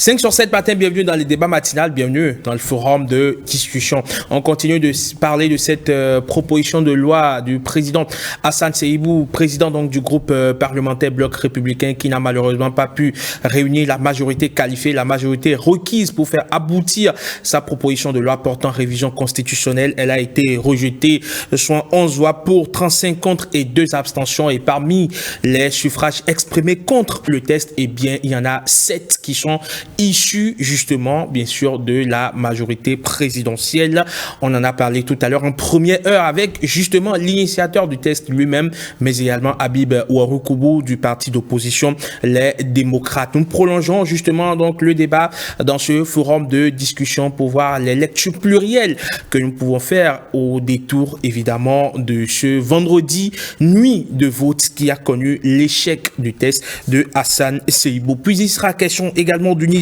5 sur 7 matin, bienvenue dans les débats matinales, bienvenue dans le forum de discussion. On continue de parler de cette proposition de loi du président Hassan Seibou, président donc du groupe parlementaire Bloc républicain, qui n'a malheureusement pas pu réunir la majorité qualifiée, la majorité requise pour faire aboutir sa proposition de loi portant révision constitutionnelle. Elle a été rejetée, soit 11 voix pour, 35 contre et 2 abstentions. Et parmi les suffrages exprimés contre le texte, eh bien, il y en a 7 qui sont issu justement, bien sûr, de la majorité présidentielle. On en a parlé tout à l'heure en première heure avec justement l'initiateur du texte lui-même, mais également Habib Ouaroukoubu du parti d'opposition, les démocrates. Nous prolongeons justement donc le débat dans ce forum de discussion pour voir les lectures plurielles que nous pouvons faire au détour évidemment de ce vendredi nuit de vote qui a connu l'échec du test de Hassan Seibou. Puis il sera question également du Niger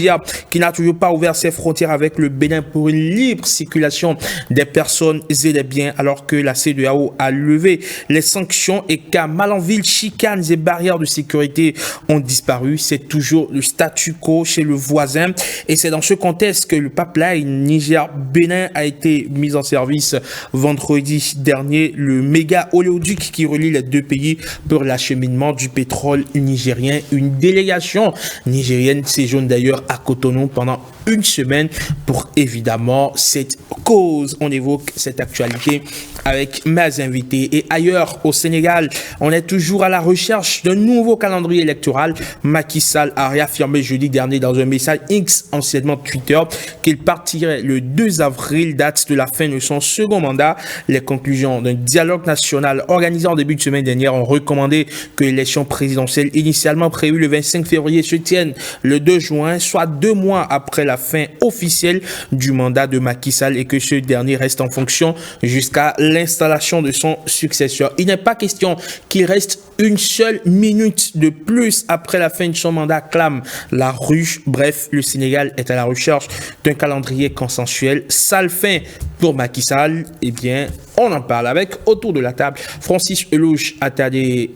qui n'a toujours pas ouvert ses frontières avec le Bénin pour une libre circulation des personnes et des biens, alors que la CEDEAO a levé les sanctions et qu'à Malanville, chicanes et barrières de sécurité ont disparu. C'est toujours le statu quo chez le voisin et c'est dans ce contexte que le pipeline Niger-Bénin a été mis en service vendredi dernier. Le méga oléoduc qui relie les deux pays pour l'acheminement du pétrole nigérien. Une délégation nigérienne séjourne d'ailleurs à Cotonou pendant une semaine pour évidemment cette cause. On évoque cette actualité avec mes invités. Et ailleurs au Sénégal, on est toujours à la recherche d'un nouveau calendrier électoral. Macky Sall a réaffirmé jeudi dernier dans un message X, anciennement Twitter, qu'il partirait le 2 avril, date de la fin de son second mandat. Les conclusions d'un dialogue national organisé en début de semaine dernière ont recommandé que l'élection présidentielle initialement prévue le 25 février se tienne le 2 juin, soit 2 mois après la fin officielle du mandat de Macky Sall, et que ce dernier reste en fonction jusqu'à l'installation de son successeur. Il n'est pas question qu'il reste une seule minute de plus après la fin de son mandat, clame la ruche. Bref, le Sénégal est à la recherche d'un calendrier consensuel. Sale fin pour Macky Sall. Eh bien, on en parle avec, autour de la table, Francis Elouche,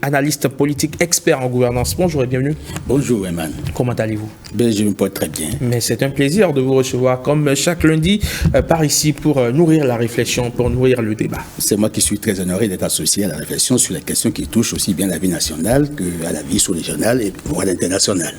analyste politique, expert en gouvernance. Bonjour et bienvenue. Bonjour, Eman. Comment allez-vous? Ben, je me porte très bien. Mais c'est un plaisir de vous recevoir, comme chaque lundi, par ici, pour nourrir la réflexion, pour nourrir le débat. C'est moi qui suis très honoré d'être associé à la réflexion sur les questions qui touchent aussi bien la vie nationale qu'à la vie sous-régionale et voire internationale.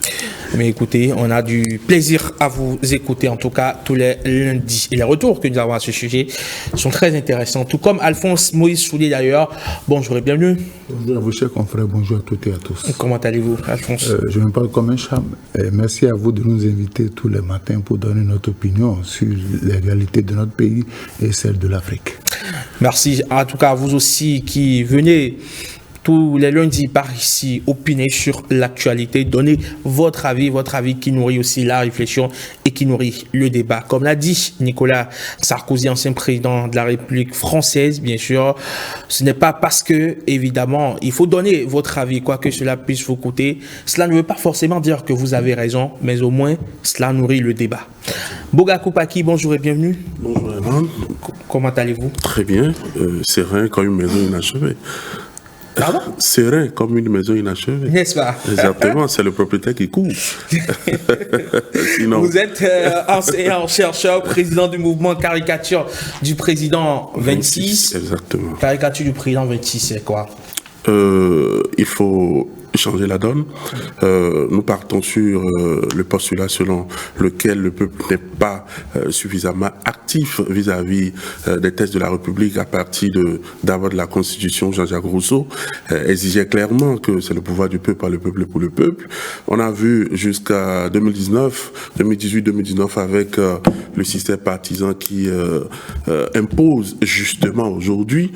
Mais écoutez, on a du plaisir à vous écouter, en tout cas, tous les lundis. Et les retours que nous avons à ce sujet sont très intéressants, tout comme Alphonse Moïse Soulier d'ailleurs. Bonjour et bienvenue. Bonjour à vous, chers confrères, bonjour à toutes et à tous. Comment allez-vous, Alphonse? Je me parle comme un charme. Merci à vous de nous inviter tous les matins pour donner notre opinion sur les réalités de notre pays et celles de l'Afrique. Merci en tout cas à vous aussi qui venez tous les lundis par ici, opiner sur l'actualité, donner votre avis qui nourrit aussi la réflexion et qui nourrit le débat. Comme l'a dit Nicolas Sarkozy, ancien président de la République française, bien sûr, ce n'est pas parce que, évidemment, il faut donner votre avis, quoi que cela puisse vous coûter. Cela ne veut pas forcément dire que vous avez raison, mais au moins, cela nourrit le débat. Boga Koupaki, bonjour et bienvenue. Bonjour, Eman. Comment allez-vous? Très bien, serein comme une maison inachevée. Pardon? Serein comme une maison inachevée. N'est-ce pas? Exactement, c'est le propriétaire qui court. Sinon... Vous êtes enseignant, chercheur, président du mouvement Caricature du président 26. Exactement. Caricature du président 26, c'est quoi? Il faut changer la donne. Nous partons sur le postulat selon lequel le peuple n'est pas suffisamment actif vis-à-vis des textes de la République à partir d'avant de la Constitution. Jean-Jacques Rousseau exigeait clairement que c'est le pouvoir du peuple par le peuple et pour le peuple. On a vu jusqu'à 2018-2019 avec le système partisan qui impose justement aujourd'hui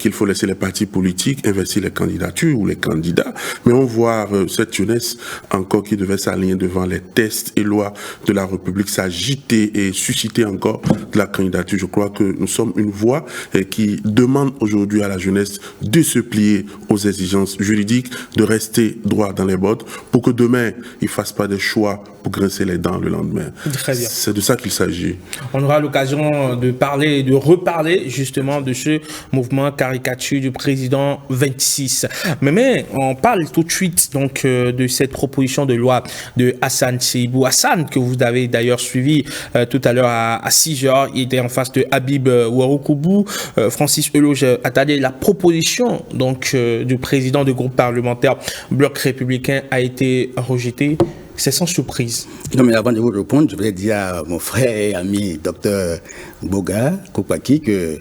qu'il faut laisser les partis politiques investir les candidatures ou les candidats. Mais voyons voir cette jeunesse encore qui devait s'aligner devant les tests et lois de la République s'agiter et susciter encore de la candidature. Je crois que nous sommes une voix qui demande aujourd'hui à la jeunesse de se plier aux exigences juridiques, de rester droit dans les bottes pour que demain, ils ne fassent pas des choix pour grincer les dents le lendemain. Très bien. C'est de ça qu'il s'agit. On aura l'occasion de parler, de reparler justement de ce mouvement caricature du président 26. Mais on parle tout de suite donc de cette proposition de loi de Hassan Seibou. Hassan, que vous avez d'ailleurs suivi tout à l'heure à 6h, il était en face de Habib Ouaroukoubu, Francis Eloge Attadé. La proposition donc du président du groupe parlementaire Bloc républicain a été rejetée. C'est sans surprise. Non, mais avant de vous répondre, je voudrais dire à mon frère et ami docteur Boga Koupaki que,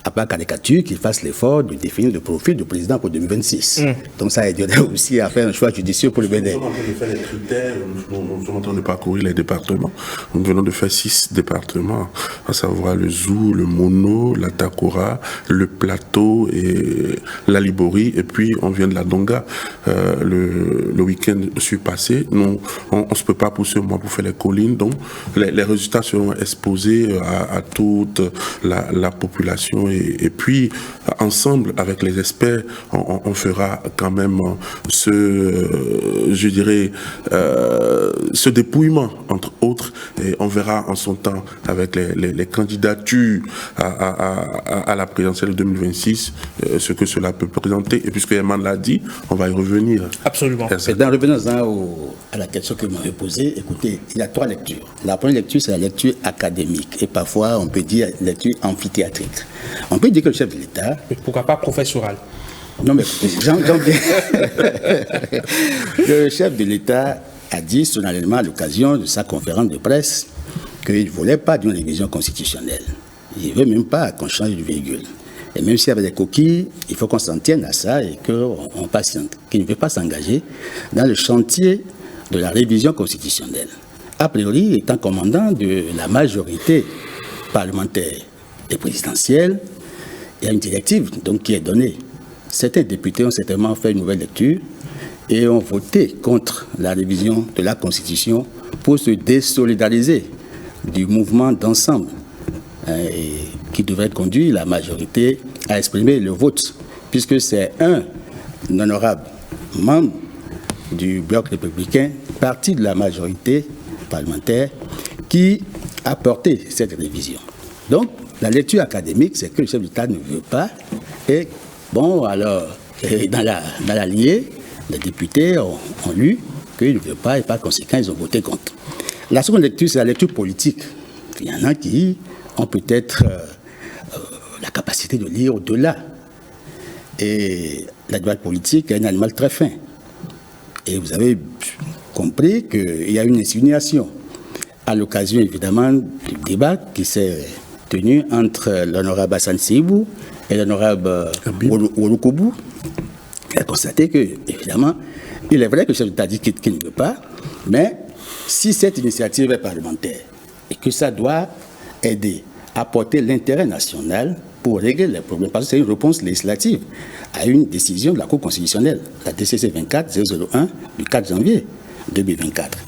à part caricature, qu'il fasse l'effort de définir le profil du président pour 2026. Donc ça aiderait aussi à faire un choix judicieux pour le Bénin. Nous sommes en train de faire les critères, nous sommes en train de parcourir les départements. Nous venons de faire 6 départements, à savoir le Zou, le Mono, la Takora, le Plateau et la Libori. Et puis on vient de la Donga le week-end surpassé. Nous, on ne se peut pas pour ce mois pour faire les collines. Donc les résultats seront exposés à toute la population. Et puis, ensemble, avec les experts, on fera quand même ce dépouillement, entre autres, et on verra en son temps, avec les candidatures à la présidentielle 2026, ce que cela peut présenter. Et puisque Eman l'a dit, on va y revenir. Absolument. En revenant à la question que vous m'avez posée, écoutez, il y a 3 lectures. La première lecture, c'est la lecture académique. Et parfois, on peut dire lecture amphithéâtrique. On peut dire que le chef de l'État... Pourquoi pas professoral? Non, mais le chef de l'État a dit solennellement à l'occasion de sa conférence de presse qu'il ne voulait pas d'une révision constitutionnelle. Il ne veut même pas qu'on change de virgule. Et même s'il y avait des coquilles, il faut qu'on s'en tienne à ça et qu'il ne veut pas s'engager dans le chantier de la révision constitutionnelle. A priori, étant commandant de la majorité parlementaire et présidentielle, il y a une directive donc, qui est donnée. Certains députés ont certainement fait une nouvelle lecture et ont voté contre la révision de la Constitution pour se désolidariser du mouvement d'ensemble qui devrait conduire la majorité à exprimer le vote, puisque c'est un honorable membre du Bloc républicain, parti de la majorité parlementaire, qui a porté cette révision. Donc, la lecture académique, c'est que le chef d'État ne veut pas. Et bon, alors, dans la lignée, les députés ont lu qu'ils ne veulent pas et par conséquent, ils ont voté contre. La seconde lecture, c'est la lecture politique. Il y en a qui ont peut-être la capacité de lire au-delà. Et la droite politique est un animal très fin. Et vous avez compris qu'il y a une insinuation à l'occasion, évidemment, du débat qui s'est tenu entre l'honorable Hassan Seibou et l'honorable Ouaroukoubu. Il a constaté que, évidemment, il est vrai que le chef d'État dit qu'il ne veut pas, mais si cette initiative est parlementaire et que ça doit aider à porter l'intérêt national pour régler les problèmes, parce que c'est une réponse législative à une décision de la Cour constitutionnelle, la DCC 24-001 du 4 janvier 2024,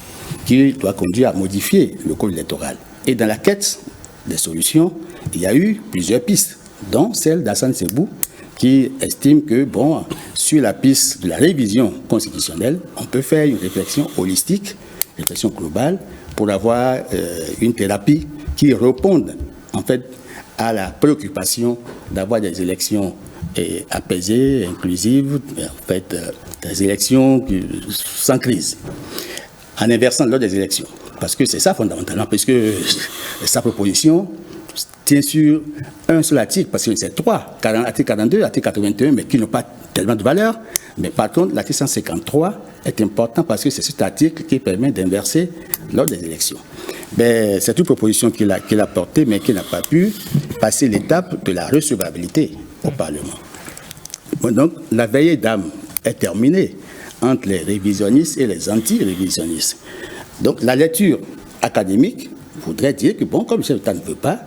qui doit conduire à modifier le code électoral. Et dans la quête des solutions, il y a eu plusieurs pistes, dont celle d'Hassan Seibou, qui estime que, bon, sur la piste de la révision constitutionnelle, on peut faire une réflexion holistique, une réflexion globale, pour avoir une thérapie qui réponde, en fait, à la préoccupation d'avoir des élections apaisées, inclusives, en fait, des élections sans crise, en inversant l'ordre des élections. Parce que c'est ça fondamentalement, puisque sa proposition tient sur un seul article, parce que c'est 3, article 42, article 81, mais qui n'ont pas tellement de valeur. Mais par contre, l'article 153 est important parce que c'est cet article qui permet d'inverser l'ordre des élections. Ben, c'est une proposition qu'il a portée, mais qui n'a pas pu passer l'étape de la recevabilité au Parlement. Bon, donc, la veillée d'âme est terminée entre les révisionnistes et les anti-révisionnistes. Donc, la lecture académique voudrait dire que, bon, comme le chef d'État ne veut pas,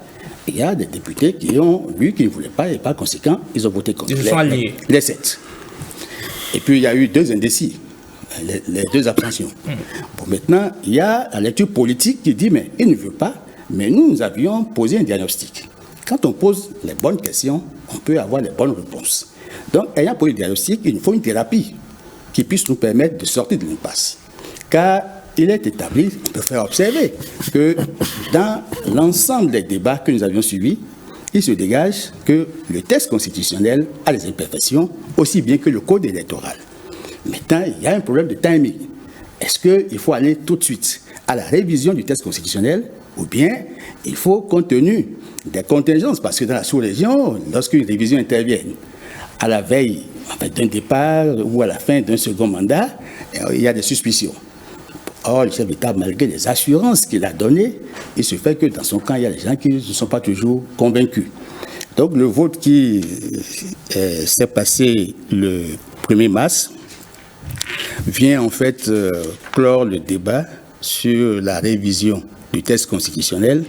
il y a des députés qui ont lu qu'ils ne voulaient pas et par conséquent, ils ont voté contre. Ils sont alliés. Les 7. Et puis il y a eu 2 indécis, les 2 abstentions. Bon, maintenant, il y a la lecture politique qui dit, mais il ne veut pas, mais nous avions posé un diagnostic. Quand on pose les bonnes questions, on peut avoir les bonnes réponses. Donc, ayant posé le diagnostic, il nous faut une thérapie qui puisse nous permettre de sortir de l'impasse. Car il est établi, on peut faire observer que dans l'ensemble des débats que nous avions suivis, il se dégage que le texte constitutionnel a des imperfections, aussi bien que le code électoral. Maintenant, il y a un problème de timing. Est-ce qu'il faut aller tout de suite à la révision du texte constitutionnel ou bien il faut, compte tenu des contingences, parce que dans la sous-région, lorsqu'une révision intervient à la veille d'un départ ou à la fin d'un second mandat, il y a des suspicions. Or, le chef d'État, malgré les assurances qu'il a données, il se fait que dans son camp, il y a des gens qui ne sont pas toujours convaincus. Donc, le vote qui s'est passé le 1er mars vient en fait clore le débat sur la révision du texte constitutionnel.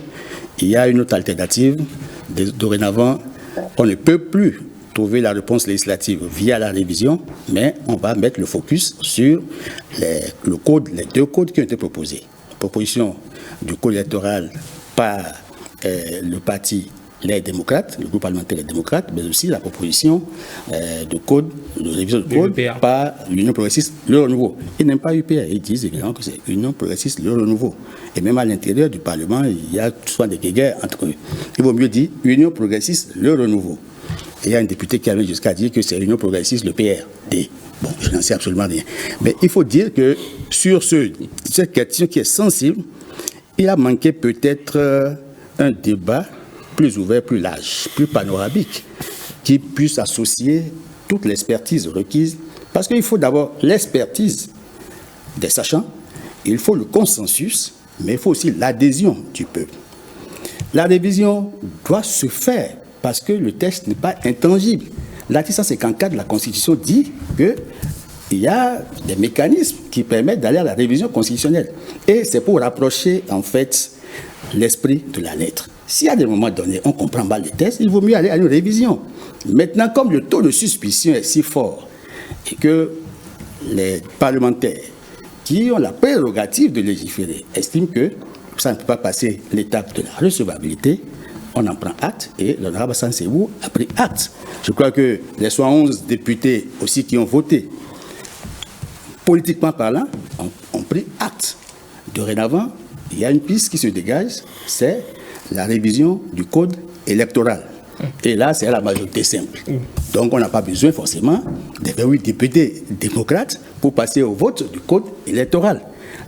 Il y a une autre alternative. Dorénavant, on ne peut plus trouver la réponse législative via la révision, mais on va mettre le focus sur les 2 codes qui ont été proposés. La proposition du code électoral par le parti Les Démocrates, le groupe parlementaire Les Démocrates, mais aussi la proposition de révision du code par l'Union progressiste Le Renouveau. Ils n'aiment pas UPR, ils disent évidemment que c'est l'Union progressiste Le Renouveau. Et même à l'intérieur du Parlement, il y a souvent des guerres entre eux. Il vaut mieux dire Union progressiste Le Renouveau. Et il y a un député qui avait jusqu'à dire que c'est l'Union progressiste, le PRD. Bon, je n'en sais absolument rien. Mais il faut dire que sur cette question qui est sensible, il a manqué peut-être un débat plus ouvert, plus large, plus panoramique, qui puisse associer toute l'expertise requise. Parce qu'il faut d'abord l'expertise des sachants, il faut le consensus, mais il faut aussi l'adhésion du peuple. La révision doit se faire parce que le texte n'est pas intangible. L'article 154 de la Constitution dit qu'il y a des mécanismes qui permettent d'aller à la révision constitutionnelle. Et c'est pour rapprocher, en fait, l'esprit de la lettre. Si à des moments donnés, on comprend mal les textes, il vaut mieux aller à une révision. Maintenant, comme le taux de suspicion est si fort et que les parlementaires qui ont la prérogative de légiférer estiment que ça ne peut pas passer l'étape de la recevabilité, on en prend acte et l'honorable Hassan Seyibou a pris acte. Je crois que les 71 députés aussi qui ont voté, politiquement parlant, ont pris acte. Dorénavant, il y a une piste qui se dégage, c'est la révision du code électoral. Et là, c'est à la majorité simple. Donc, on n'a pas besoin forcément des 28 députés démocrates pour passer au vote du code électoral.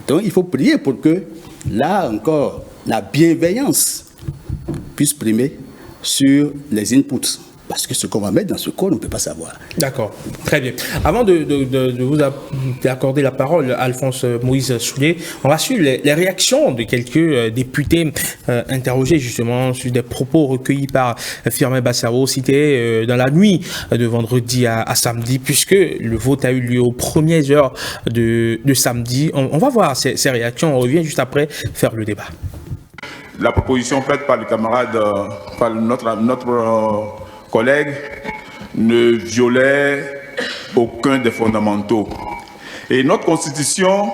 Donc, il faut prier pour que, là encore, la bienveillance puisse primer sur les inputs. Parce que ce qu'on va mettre dans ce code, on ne peut pas savoir. D'accord, très bien. Avant de vous accorder la parole, Alphonse Moïse Soulé, on a su les réactions de quelques députés interrogés justement sur des propos recueillis par Firmin Bassaro, cités dans la nuit de vendredi à samedi, puisque le vote a eu lieu aux premières heures de samedi. On va voir ces réactions, on revient juste après faire le débat. La proposition faite par le camarade, par notre collègue, ne violait aucun des fondamentaux. Et notre constitution,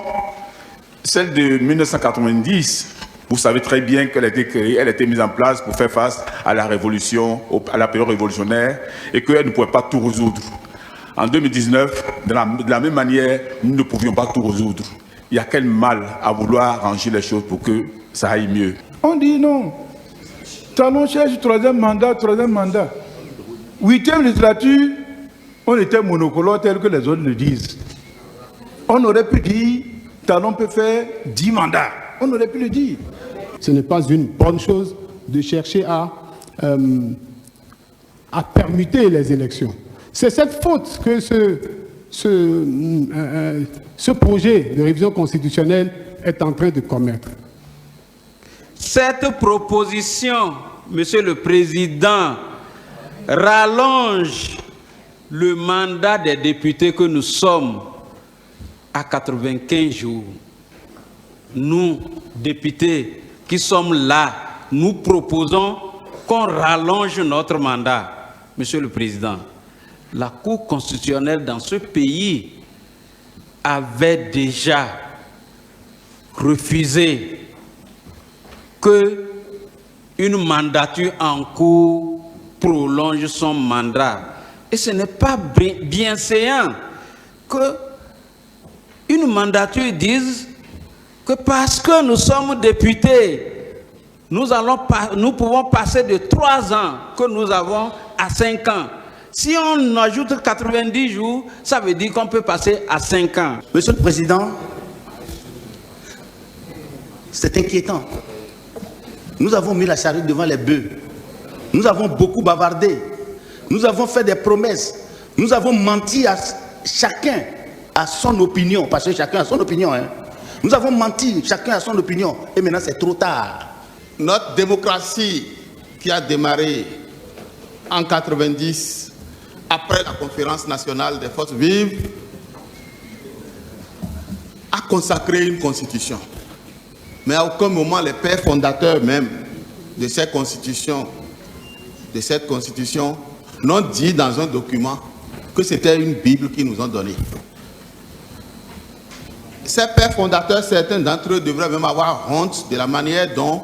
celle de 1990, vous savez très bien qu'elle a été créée, elle a été mise en place pour faire face à la révolution, à la période révolutionnaire, et qu'elle ne pouvait pas tout résoudre. En 2019, de la même manière, nous ne pouvions pas tout résoudre. Il y a quel mal à vouloir arranger les choses pour que ça aille mieux? On dit non. Talon cherche troisième mandat. 8e législature, on était monocolore tel que les autres le disent. On aurait pu dire, Talon peut faire 10 mandats. On aurait pu le dire. Ce n'est pas une bonne chose de chercher à permuter les élections. C'est cette faute que ce projet de révision constitutionnelle est en train de commettre. Cette proposition, Monsieur le Président, rallonge le mandat des députés que nous sommes à 95 jours. Nous, députés qui sommes là, nous proposons qu'on rallonge notre mandat. Monsieur le Président, la Cour constitutionnelle dans ce pays avait déjà refusé que une mandature en cours prolonge son mandat. Et ce n'est pas bienséant que une mandature dise que parce que nous sommes députés, nous pouvons passer de 3 ans que nous avons à 5 ans. Si on ajoute 90 jours, ça veut dire qu'on peut passer à 5 ans. Monsieur le Président, c'est inquiétant. Nous avons mis la charrue devant les bœufs. Nous avons beaucoup bavardé. Nous avons fait des promesses. Nous avons menti à chacun à son opinion, parce que chacun a son opinion. Hein. Nous avons menti, chacun a son opinion. Et maintenant, c'est trop tard. Notre démocratie qui a démarré en 90, après la conférence nationale des forces vives, a consacré une constitution. Mais à aucun moment, les pères fondateurs même de cette constitution n'ont dit dans un document que c'était une Bible qu'ils nous ont donnée. Ces pères fondateurs, certains d'entre eux devraient même avoir honte de la manière dont,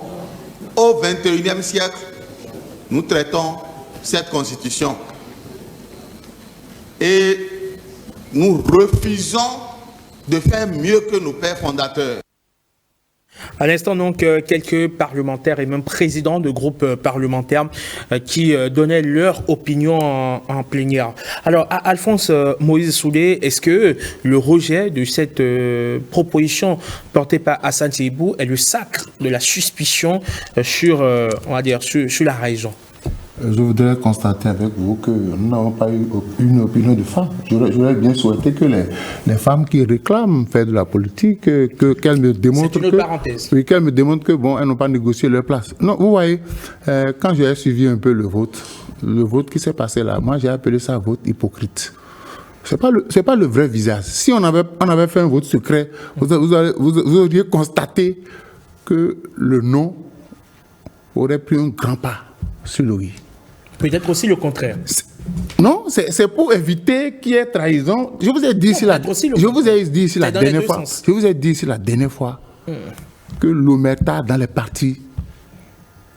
au XXIe siècle, nous traitons cette constitution. Et nous refusons de faire mieux que nos pères fondateurs. À l'instant, donc, quelques parlementaires et même présidents de groupes parlementaires qui donnaient leur opinion en plénière. Alors, Alphonse Moïse Soulé, est-ce que le rejet de cette proposition portée par Hassan Seibou est le sacre de la suspicion sur, on va dire, sur la région? Je voudrais constater avec vous que nous n'avons pas eu une opinion de femme. J'aurais bien souhaité que les femmes qui réclament faire de la politique, qu'elles me démontrent qu'elles me démontrent que bon, elles n'ont pas négocié leur place. Non, vous voyez, quand j'ai suivi un peu le vote qui s'est passé là, moi j'ai appelé ça vote hypocrite. C'est pas le vrai visage. Si on avait fait un vote secret, vous auriez constaté que le non aurait pris un grand pas sur le oui. Peut-être aussi le contraire. Non, c'est pour éviter qu'il y ait trahison. Je vous ai dit ici la dernière fois que l'omerta dans les partis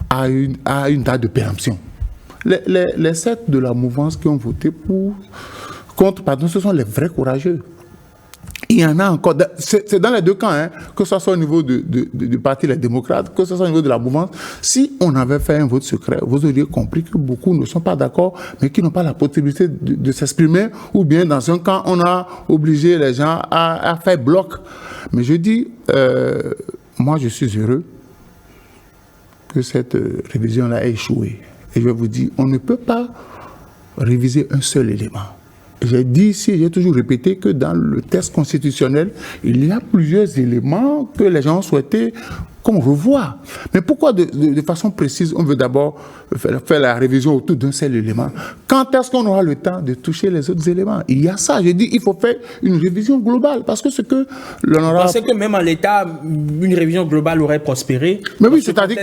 a une date de péremption. Les 7 de la mouvance qui ont voté contre, ce sont les vrais courageux. Il y en a encore, c'est dans les deux camps, hein, que ce soit au niveau du parti Les Démocrates, que ce soit au niveau de la mouvance. Si on avait fait un vote secret, vous auriez compris que beaucoup ne sont pas d'accord, mais qui n'ont pas la possibilité de s'exprimer, ou bien dans un camp, on a obligé les gens à faire bloc. Mais je dis, moi je suis heureux que cette révision-là ait échoué. Et je vous dis, on ne peut pas réviser un seul élément. J'ai dit ici, j'ai toujours répété que dans le texte constitutionnel, il y a plusieurs éléments que les gens souhaitaient qu'on revoie. Mais pourquoi de façon précise, on veut d'abord faire la révision autour d'un seul élément? Quand est-ce qu'on aura le temps de toucher les autres éléments? Il y a ça, j'ai dit, il faut faire une révision globale, parce que ce que l'honorable... Vous pensez que même en l'État, une révision globale aurait prospéré? Mais oui, c'est-à-dire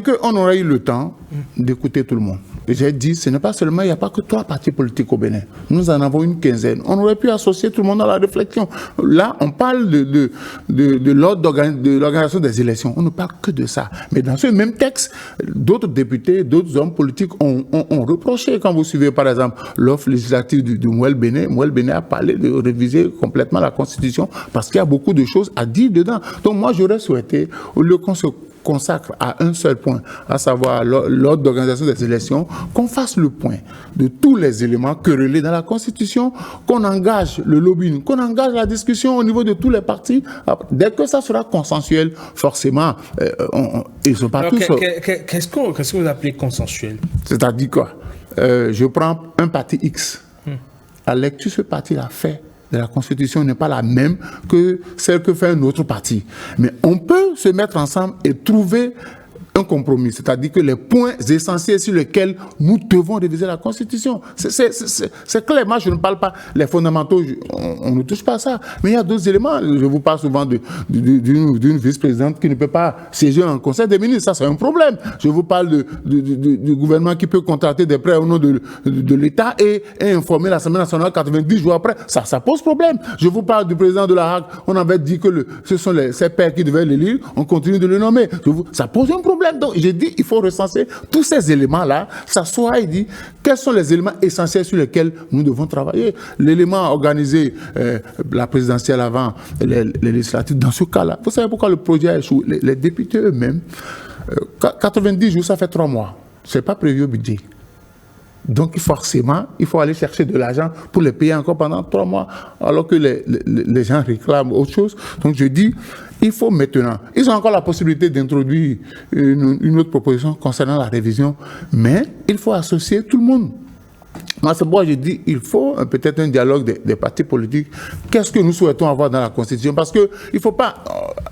qu'on aurait eu le temps d'écouter tout le monde. Et j'ai dit, ce n'est pas seulement, il n'y a pas que 3 partis politiques au Bénin. Nous en avons une quinzaine. On aurait pu associer tout le monde à la réflexion. Là, on parle de l'organisation des élections. On ne parle que de ça. Mais dans ce même texte, d'autres députés, d'autres hommes politiques ont reproché. Quand vous suivez, par exemple, l'offre législative du Mouel Bénin a parlé de réviser complètement la Constitution parce qu'il y a beaucoup de choses à dire dedans. Donc moi, j'aurais souhaité, au lieu qu'on se consacre à un seul point, à savoir l'ordre d'organisation des élections, qu'on fasse le point de tous les éléments querellés dans la Constitution, qu'on engage le lobbying, qu'on engage la discussion au niveau de tous les partis. Dès que ça sera consensuel, forcément, ils ne sont pas tous... Qu'est-ce que vous appelez consensuel? C'est-à-dire quoi? Je prends un parti X. La lecture ce parti-là fait de la Constitution n'est pas la même que celle que fait un autre parti. Mais on peut se mettre ensemble et trouver un compromis, c'est-à-dire que les points essentiels sur lesquels nous devons réviser la Constitution. C'est clair, moi je ne parle pas, les fondamentaux, on ne touche pas à ça. Mais il y a d'autres éléments, je vous parle souvent d'une vice-présidente qui ne peut pas siéger en Conseil des ministres, ça c'est un problème. Je vous parle du gouvernement qui peut contracter des prêts au nom de l'État et informer l'Assemblée nationale 90 jours après, ça pose problème. Je vous parle du président de la Hague, on avait dit que ce sont ses pairs qui devaient l'élire, on continue de le nommer. Ça pose un problème. Donc j'ai dit, il faut recenser tous ces éléments-là, s'asseoir et dire quels sont les éléments essentiels sur lesquels nous devons travailler. L'élément organisé, la présidentielle avant les législatives, dans ce cas-là, vous savez pourquoi le projet a échoué? Les députés eux-mêmes, 90 jours, ça fait 3 mois. Ce n'est pas prévu au budget. Donc forcément, il faut aller chercher de l'argent pour les payer encore pendant 3 mois, alors que les gens réclament autre chose. Donc je dis, il faut maintenant, ils ont encore la possibilité d'introduire une autre proposition concernant la révision, mais il faut associer tout le monde. Moi, c'est pourquoi je dis il faut peut-être un dialogue des partis politiques. Qu'est-ce que nous souhaitons avoir dans la Constitution? Parce qu'il ne faut pas...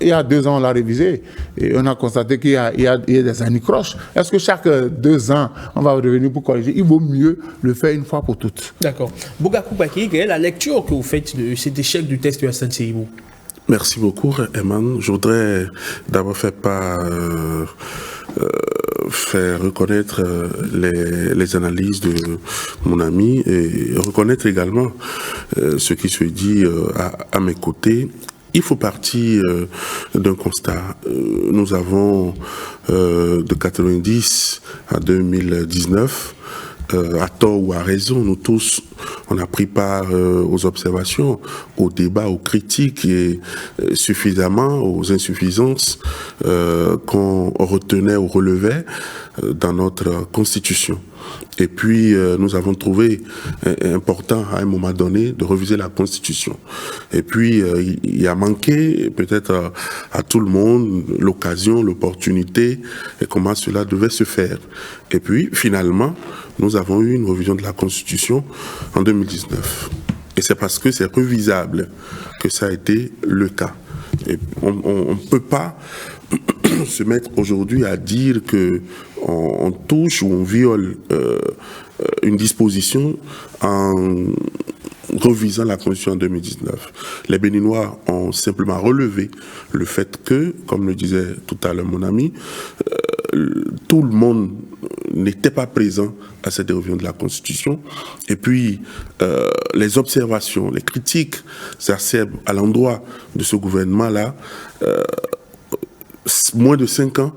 Il y a 2 ans, on l'a révisé et on a constaté qu'il y a des anicroches. Est-ce que chaque 2 ans, on va revenir pour corriger? Il vaut mieux le faire une fois pour toutes. D'accord. Bougakou Baki, quelle est la lecture que vous faites de cet échec du test de Hassan Seyibou? Merci beaucoup, Eman. Je voudrais d'abord faire reconnaître les analyses de mon ami et reconnaître également ce qui se dit à mes côtés. Il faut partir d'un constat. Nous avons de 90 à 2019, à tort ou à raison, nous tous, on a pris part aux observations, aux débats, aux critiques et suffisamment aux insuffisances qu'on retenait ou relevait dans notre Constitution. Et puis, nous avons trouvé important à un moment donné de reviser la Constitution. Et puis, il a manqué peut-être à tout le monde l'occasion, l'opportunité et comment cela devait se faire. Et puis, finalement, nous avons eu une revision de la Constitution en 2019. Et c'est parce que c'est revisable que ça a été le cas. Et on ne peut pas se mettre aujourd'hui à dire que on touche ou on viole une disposition en revisant la Constitution en 2019. Les Béninois ont simplement relevé le fait que, comme le disait tout à l'heure mon ami, tout le monde n'était pas présent à cette révision de la Constitution. Et puis, les observations, les critiques acerbes à l'endroit de ce gouvernement-là, moins de 5 ans,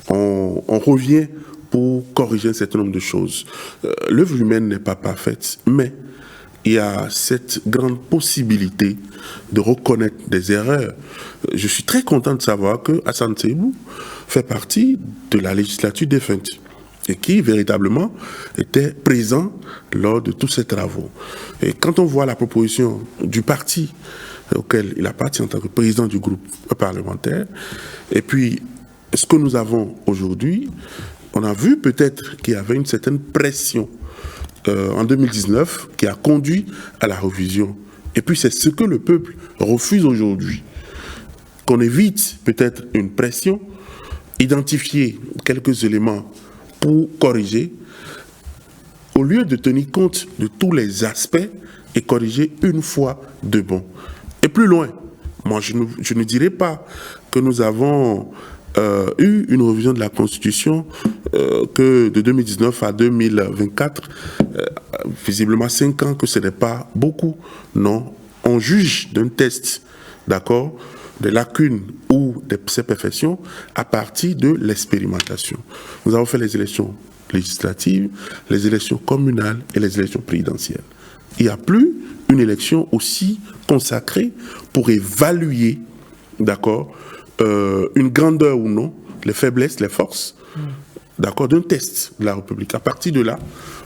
on revient pour corriger un certain nombre de choses. L'œuvre humaine n'est pas parfaite, mais il y a cette grande possibilité de reconnaître des erreurs. Je suis très content de savoir que Hassan Seyibou fait partie de la législature défunte et qui véritablement était présent lors de tous ces travaux. Et quand on voit la proposition du parti auquel il appartient en tant que président du groupe parlementaire, et puis ce que nous avons aujourd'hui, on a vu peut-être qu'il y avait une certaine pression en 2019 qui a conduit à la révision. Et puis c'est ce que le peuple refuse aujourd'hui. Qu'on évite peut-être une pression, identifier quelques éléments pour corriger, au lieu de tenir compte de tous les aspects et corriger une fois de bon. Et plus loin, moi je ne dirais pas que nous avons eu une révision de la Constitution que de 2019 à 2024, visiblement 5 ans, que ce n'est pas beaucoup. Non, on juge d'un test, d'accord, des lacunes ou de ses perfections à partir de l'expérimentation. Nous avons fait les élections législatives, les élections communales et les élections présidentielles. Il n'y a plus une élection aussi consacrée pour évaluer, d'accord, une grandeur ou non, les faiblesses, les forces, d'accord, d'un test de la République. À partir de là,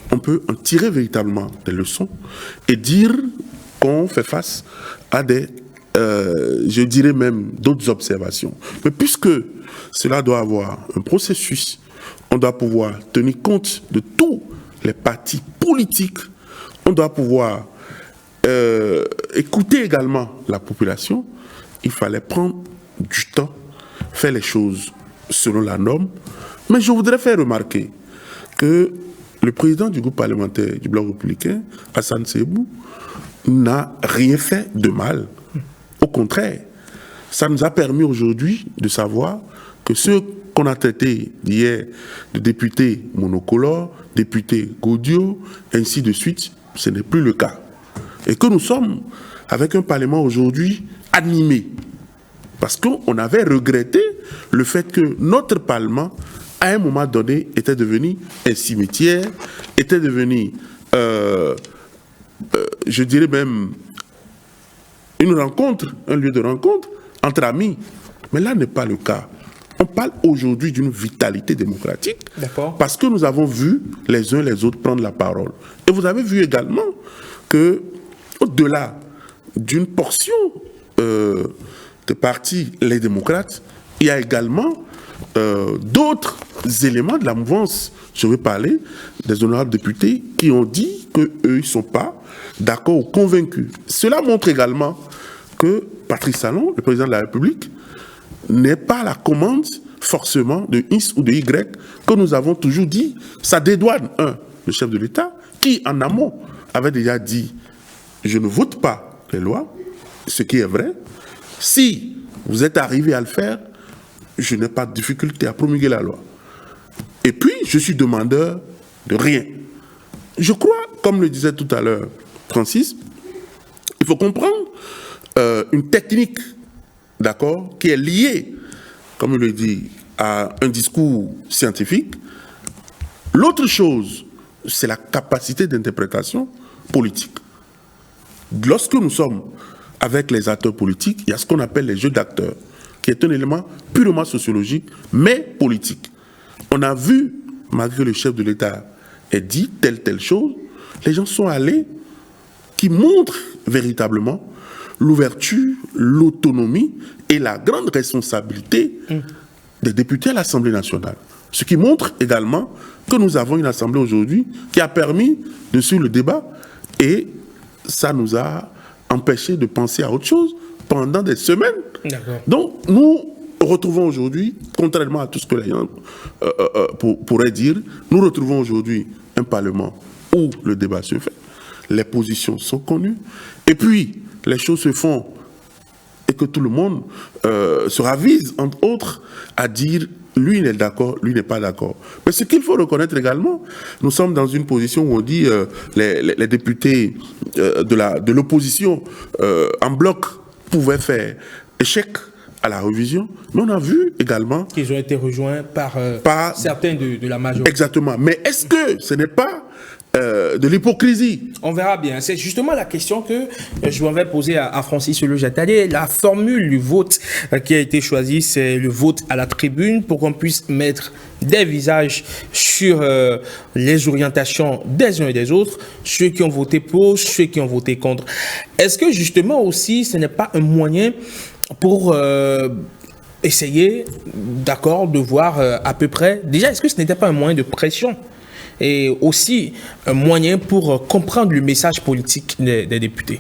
on peut en tirer véritablement des leçons et dire qu'on fait face à des, je dirais même, d'autres observations. Mais puisque cela doit avoir un processus, on doit pouvoir tenir compte de tous les partis politiques, on doit pouvoir écouter également la population, il fallait prendre du temps, faire les choses selon la norme. Mais je voudrais faire remarquer que le président du groupe parlementaire du Bloc républicain, Hassan Seibou, n'a rien fait de mal. Au contraire, ça nous a permis aujourd'hui de savoir que ceux qu'on a traités hier de députés monocolores, députés Gaudio, ainsi de suite, ce n'est plus le cas. Et que nous sommes avec un Parlement aujourd'hui animé. Parce qu'on avait regretté le fait que notre Parlement, à un moment donné, était devenu un cimetière, était devenu, je dirais même, une rencontre, un lieu de rencontre entre amis. Mais là n'est pas le cas. On parle aujourd'hui d'une vitalité démocratique parce que nous avons vu les uns les autres prendre la parole. Et vous avez vu également que, au-delà d'une portion de parti, les démocrates, il y a également d'autres éléments de la mouvance. Je vais parler des honorables députés qui ont dit qu'eux, ils ne sont pas d'accord ou convaincus. Cela montre également que Patrice Talon, le président de la République, n'est pas à la commande forcément de X ou de Y que nous avons toujours dit. Ça dédouane, le chef de l'État, qui en amont avait déjà dit « je ne vote pas les lois », ce qui est vrai. Si vous êtes arrivé à le faire, je n'ai pas de difficulté à promulguer la loi. Et puis, je suis demandeur de rien. Je crois, comme le disait tout à l'heure Francis, il faut comprendre une technique, d'accord, qui est liée, comme il le dit, à un discours scientifique. L'autre chose, c'est la capacité d'interprétation politique. Lorsque nous sommes avec les acteurs politiques, il y a ce qu'on appelle les jeux d'acteurs, qui est un élément purement sociologique, mais politique. On a vu, malgré que le chef de l'État ait dit telle chose, les gens sont allés, qui montrent véritablement l'ouverture, l'autonomie et la grande responsabilité des députés à l'Assemblée nationale. Ce qui montre également que nous avons une Assemblée aujourd'hui qui a permis de suivre le débat et ça nous a empêché de penser à autre chose pendant des semaines. Donc nous retrouvons aujourd'hui, contrairement à tout ce que les gens pourraient dire, nous retrouvons aujourd'hui un Parlement où le débat se fait, les positions sont connues, et puis les choses se font et que tout le monde se ravise, entre autres, à dire lui il est d'accord, lui n'est pas d'accord. Mais ce qu'il faut reconnaître également, nous sommes dans une position où on dit les députés de l'opposition en bloc pouvaient faire échec à la révision, mais on a vu également qu'ils ont été rejoints par certains de la majorité. Exactement. Mais est-ce que ce n'est pas de l'hypocrisie? On verra bien. C'est justement la question que je vais poser à Francis Lejatalier. La formule du vote qui a été choisie, c'est le vote à la tribune pour qu'on puisse mettre des visages sur les orientations des uns et des autres, ceux qui ont voté pour, ceux qui ont voté contre. Est-ce que justement aussi, ce n'est pas un moyen pour essayer, d'accord, de voir à peu près... Déjà, est-ce que ce n'était pas un moyen de pression et aussi un moyen pour comprendre le message politique des députés?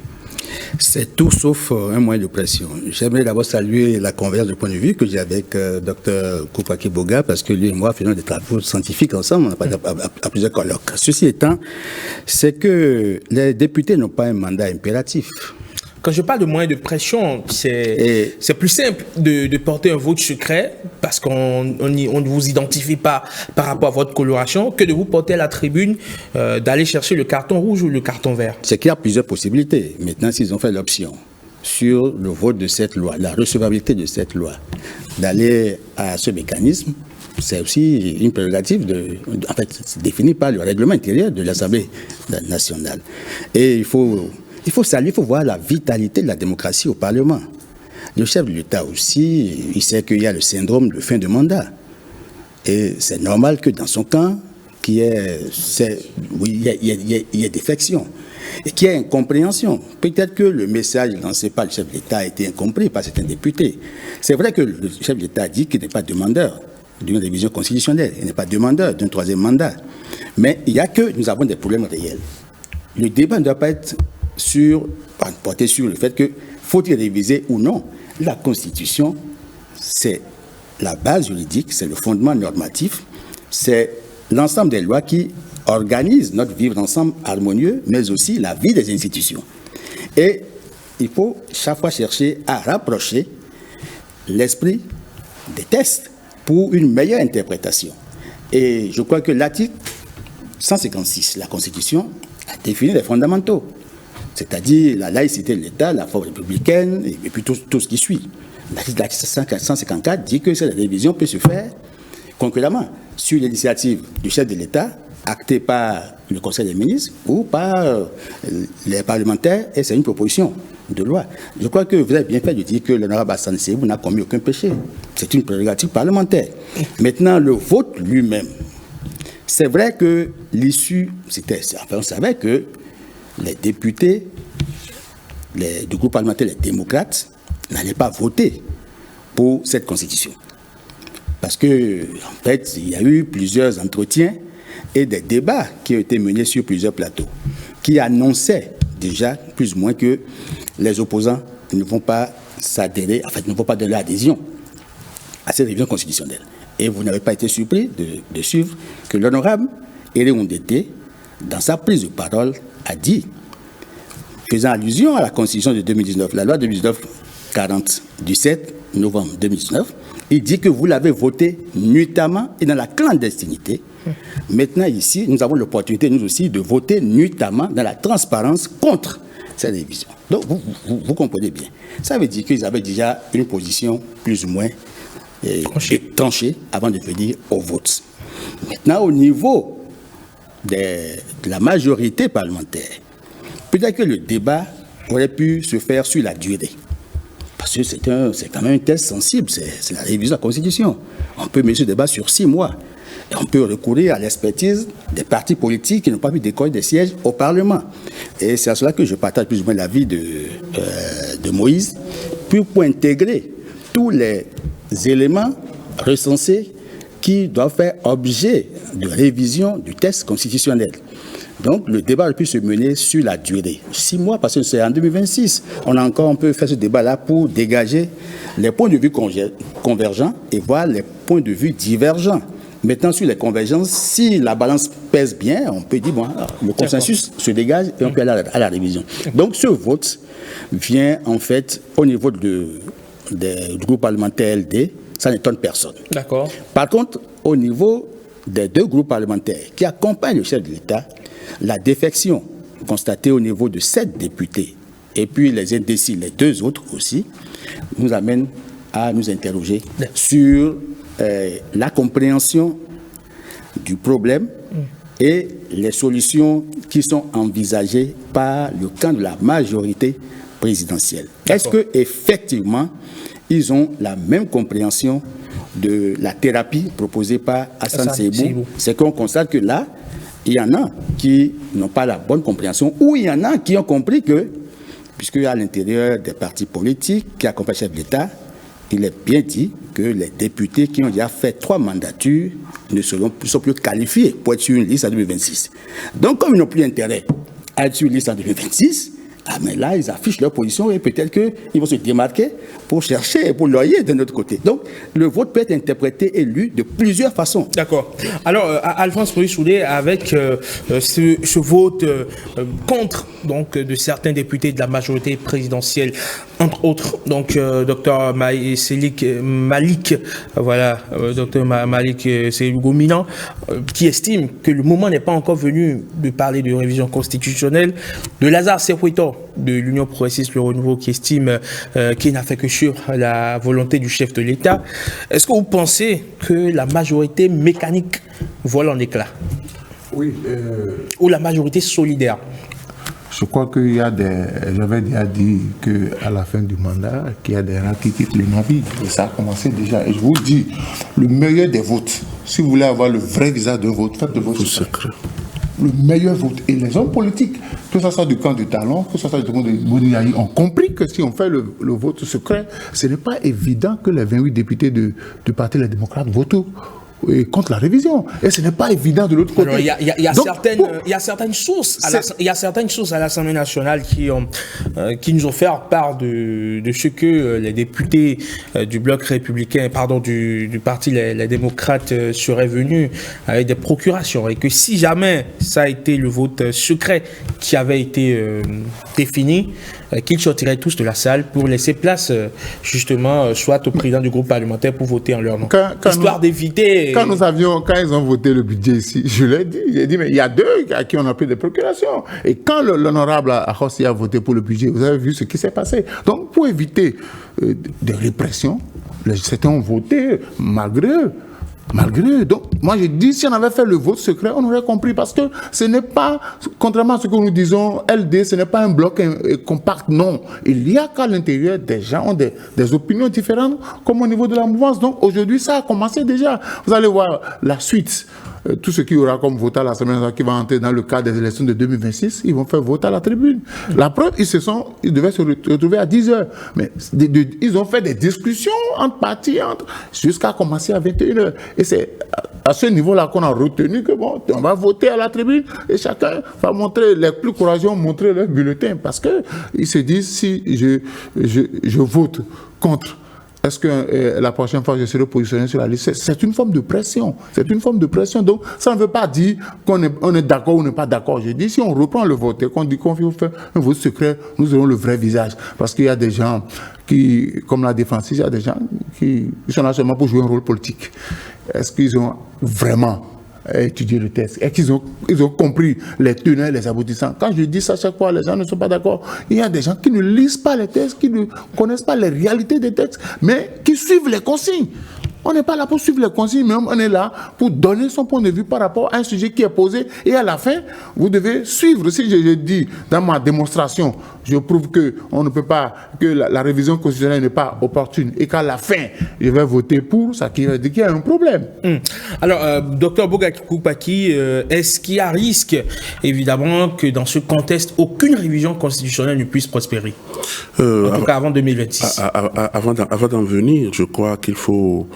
C'est tout sauf un moyen de pression. J'aimerais d'abord saluer la convergence de point de vue que j'ai avec Dr Koupaki Boga, parce que lui et moi faisons des travaux scientifiques ensemble, on n'a pas à plusieurs colloques. Ceci étant, c'est que les députés n'ont pas un mandat impératif. Quand je parle de moyens de pression, c'est plus simple de porter un vote secret parce qu'on ne vous identifie pas par rapport à votre coloration que de vous porter à la tribune, d'aller chercher le carton rouge ou le carton vert. C'est qu'il y a plusieurs possibilités. Maintenant, s'ils ont fait l'option sur le vote de cette loi, la recevabilité de cette loi, d'aller à ce mécanisme, c'est aussi une prérogative en fait, c'est défini par le règlement intérieur de l'Assemblée nationale. Et il faut saluer, il faut voir la vitalité de la démocratie au Parlement. Le chef de l'État aussi, il sait qu'il y a le syndrome de fin de mandat. Et c'est normal que dans son camp, il y ait défection et qu'il y ait incompréhension. Peut-être que le message lancé par le chef de l'État a été incompris par certains députés. C'est vrai que le chef de l'État dit qu'il n'est pas demandeur d'une révision constitutionnelle, il n'est pas demandeur d'un troisième mandat. Mais il y a que nous avons des problèmes réels. Le débat ne doit pas être porter sur le fait que faut-il réviser ou non. La Constitution, c'est la base juridique, c'est le fondement normatif, c'est l'ensemble des lois qui organisent notre vivre ensemble harmonieux, mais aussi la vie des institutions. Et il faut chaque fois chercher à rapprocher l'esprit des textes pour une meilleure interprétation. Et je crois que l'article 156 de la Constitution a défini les fondamentaux, c'est-à-dire la laïcité de l'État, la forme républicaine, et puis tout ce qui suit. L'article 154 dit que cette révision peut se faire concurremment sur l'initiative du chef de l'État, actée par le Conseil des ministres ou par les parlementaires, et c'est une proposition de loi. Je crois que vous avez bien fait de dire que l'honorable Hassan Seyibou n'a commis aucun péché. C'est une prérogative parlementaire. Maintenant, le vote lui-même, c'est vrai que l'issue, on savait que les députés du groupe parlementaire, les démocrates, n'allaient pas voter pour cette constitution. Parce que, en fait, il y a eu plusieurs entretiens et des débats qui ont été menés sur plusieurs plateaux, qui annonçaient déjà plus ou moins que les opposants ne vont pas s'adhérer, en fait, ne vont pas donner l'adhésion à cette révision constitutionnelle. Et vous n'avez pas été surpris de suivre que l'honorable Ere Ondete, dans sa prise de parole, a dit, faisant allusion à la constitution de 2019, la loi 2019-40 du 7 novembre 2019, il dit que vous l'avez voté nuitamment et dans la clandestinité. Maintenant, ici, nous avons l'opportunité, nous aussi, de voter nuitamment dans la transparence contre cette révision. Donc, vous comprenez bien. Ça veut dire qu'ils avaient déjà une position plus ou moins tranchée avant de venir au vote. Maintenant, au niveau de la majorité parlementaire, peut-être que le débat aurait pu se faire sur la durée. Parce que c'est quand même un test sensible, c'est la révision de la Constitution. On peut mettre ce débat sur 6 mois. Et on peut recourir à l'expertise des partis politiques qui n'ont pas pu décorer des sièges au Parlement. Et c'est à cela que je partage plus ou moins l'avis de Moïse, pour intégrer tous les éléments recensés qui doivent faire objet de révision du texte constitutionnel. Donc, le débat aurait pu se mener sur la durée. 6 mois, parce que c'est en 2026. On peut faire ce débat-là pour dégager les points de vue convergents et voir les points de vue divergents. Maintenant, sur les convergences, si la balance pèse bien, on peut dire, bon, le consensus se dégage et on peut aller à la révision. Donc, ce vote vient, en fait, au niveau du groupe parlementaire LD, ça n'étonne personne. D'accord. Par contre, au niveau des 2 groupes parlementaires qui accompagnent le chef de l'État, la défection constatée au niveau de 7 députés et puis les indécis, les 2 autres aussi, nous amène à nous interroger sur la compréhension du problème et les solutions qui sont envisagées par le camp de la majorité présidentielle. Est-ce qu'effectivement, ils ont la même compréhension de la thérapie proposée par Hassan Seyibou? C'est qu'on constate que là, il y en a qui n'ont pas la bonne compréhension, ou il y en a qui ont compris que, puisque à l'intérieur des partis politiques qui accompagnent le chef de l'État, il est bien dit que les députés qui ont déjà fait 3 mandatures ne sont plus qualifiés pour être sur une liste en 2026. Donc, comme ils n'ont plus intérêt à être sur une liste en 2026, mais là, ils affichent leur position et peut-être qu'ils vont se démarquer pour chercher, pour loyer de notre côté. Donc, le vote peut être interprété et lu de plusieurs façons. D'accord. Alors, Alphonse Maurice-Soudé, avec ce vote contre donc, de certains députés de la majorité présidentielle, entre autres, donc Dr Malik, voilà, Dr Malik Seyibou-Gominan, qui estime que le moment n'est pas encore venu de parler de révision constitutionnelle, de Lazare Sekoueto de l'Union progressiste Le Renouveau qui estime qu'il n'a fait que suivre la volonté du chef de l'État. Est-ce que vous pensez que la majorité mécanique vole en éclats? Oui. Ou la majorité solidaire? Je crois qu'il y a j'avais déjà dit qu'à la fin du mandat, qu'il y a des rats qui quittent le navire. Et ça a commencé déjà. Et je vous dis, le meilleur des votes, si vous voulez avoir le vrai visage d'un vote, faites le vote secret. Le meilleur vote. Et les hommes politiques, que ce soit du camp du Talon, que ce soit du camp de Boniaï, ont compris que si on fait le vote secret, ce n'est pas évident que les 28 députés du Parti des démocrates votent contre la révision. Et ce n'est pas évident de l'autre côté. Alors, il y a certaines sources à l'Assemblée nationale qui nous ont fait part de ce que les députés du bloc républicain, du parti les démocrates seraient venus avec des procurations, et que si jamais ça a été le vote secret qui avait été défini, qu'ils sortiraient tous de la salle pour laisser place justement soit au président du groupe parlementaire pour voter en leur nom. Histoire d'éviter... Quand ils ont voté le budget ici, j'ai dit, mais il y a deux à qui on a pris des procurations. Et quand l'honorable Ahossi a voté pour le budget, vous avez vu ce qui s'est passé. Donc, pour éviter des répressions, certains ont voté malgré eux. Donc, moi je dis, si on avait fait le vote secret, on aurait compris, parce que ce n'est pas, contrairement à ce que nous disons, LD, ce n'est pas un bloc compact, non. Il y a qu'à l'intérieur, des gens ont des opinions différentes, comme au niveau de la mouvance. Donc, aujourd'hui, ça a commencé déjà. Vous allez voir la suite. Tout ce qui aura comme vote à l'Assemblée nationale qui va entrer dans le cadre des élections de 2026, ils vont faire vote à la tribune. La preuve, ils devaient se retrouver à 10h. Mais ils ont fait des discussions entre partis, jusqu'à commencer à 21h. Et c'est à ce niveau-là qu'on a retenu que bon, on va voter à la tribune et chacun va montrer, les plus courageux vont montrer leur bulletin, parce qu'ils se disent, si je vote contre, est-ce que la prochaine fois je serai positionné sur la liste? C'est une forme de pression. C'est une forme de pression. Donc, ça ne veut pas dire qu'on est d'accord ou on n'est pas d'accord. Je dis, si on reprend le vote et qu'on dit qu'on veut faire un vote secret, nous aurons le vrai visage. Parce qu'il y a des gens qui, comme la défense, il y a des gens qui sont là seulement pour jouer un rôle politique. Est-ce qu'ils ont vraiment étudier le texte et qu'ils ont compris les tenants et les aboutissants? Quand je dis ça chaque fois, les gens ne sont pas d'accord. Il y a des gens qui ne lisent pas les textes, qui ne connaissent pas les réalités des textes, mais qui suivent les consignes. On n'est pas là pour suivre les consignes, mais on est là pour donner son point de vue par rapport à un sujet qui est posé. Et à la fin, vous devez suivre. Si je dis dans ma démonstration, je prouve que on ne peut pas, que la révision constitutionnelle n'est pas opportune, et qu'à la fin, je vais voter pour, ça qui veut dire qu'il y a un problème. Alors, Dr Bogaki Koupaki, est-ce qu'il y a risque, évidemment, que dans ce contexte, aucune révision constitutionnelle ne puisse prospérer, en tout cas avant 2026? Avant d'en venir, je crois qu'il faut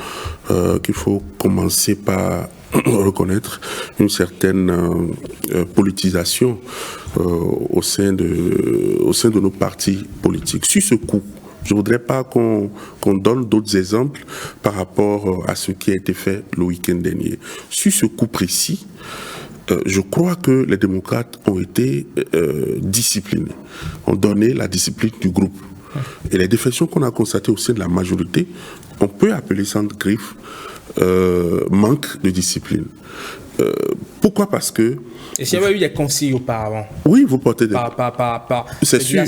commencer par reconnaître une certaine politisation au sein de nos partis politiques. Sur ce coup, je ne voudrais pas qu'on donne d'autres exemples par rapport à ce qui a été fait le week-end dernier. Sur ce coup précis, je crois que les démocrates ont été disciplinés, ont donné la discipline du groupe. Et les défections qu'on a constatées au sein de la majorité, on peut appeler ça de griffe manque de discipline. Pourquoi? Parce que... Et s'il y avait eu des consignes auparavant? Oui, vous portez des... C'est sûr,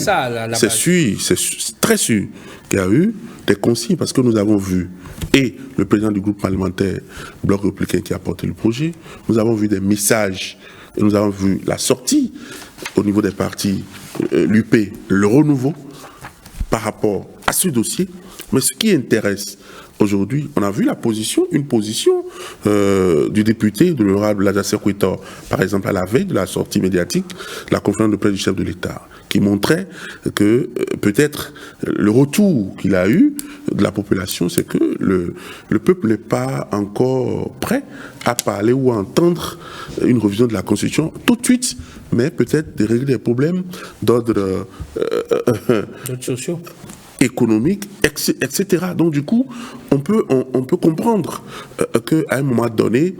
c'est sûr, c'est très sûr qu'il y a eu des consignes, parce que nous avons vu, et le président du groupe parlementaire Bloc républicain qui a porté le projet, nous avons vu des messages, et nous avons vu la sortie au niveau des partis, l'UP, le renouveau, par rapport à ce dossier. Mais ce qui intéresse aujourd'hui, on a vu une position du député de l'honorable Ladjasser Kouetor, par exemple à la veille de la sortie médiatique de la conférence de presse du chef de l'État, qui montrait que peut-être le retour qu'il a eu de la population, c'est que le peuple n'est pas encore prêt à parler ou à entendre une révision de la Constitution tout de suite, mais peut-être de régler des problèmes d'ordre sociaux, économique, etc. Donc du coup, on peut comprendre qu'à un moment donné,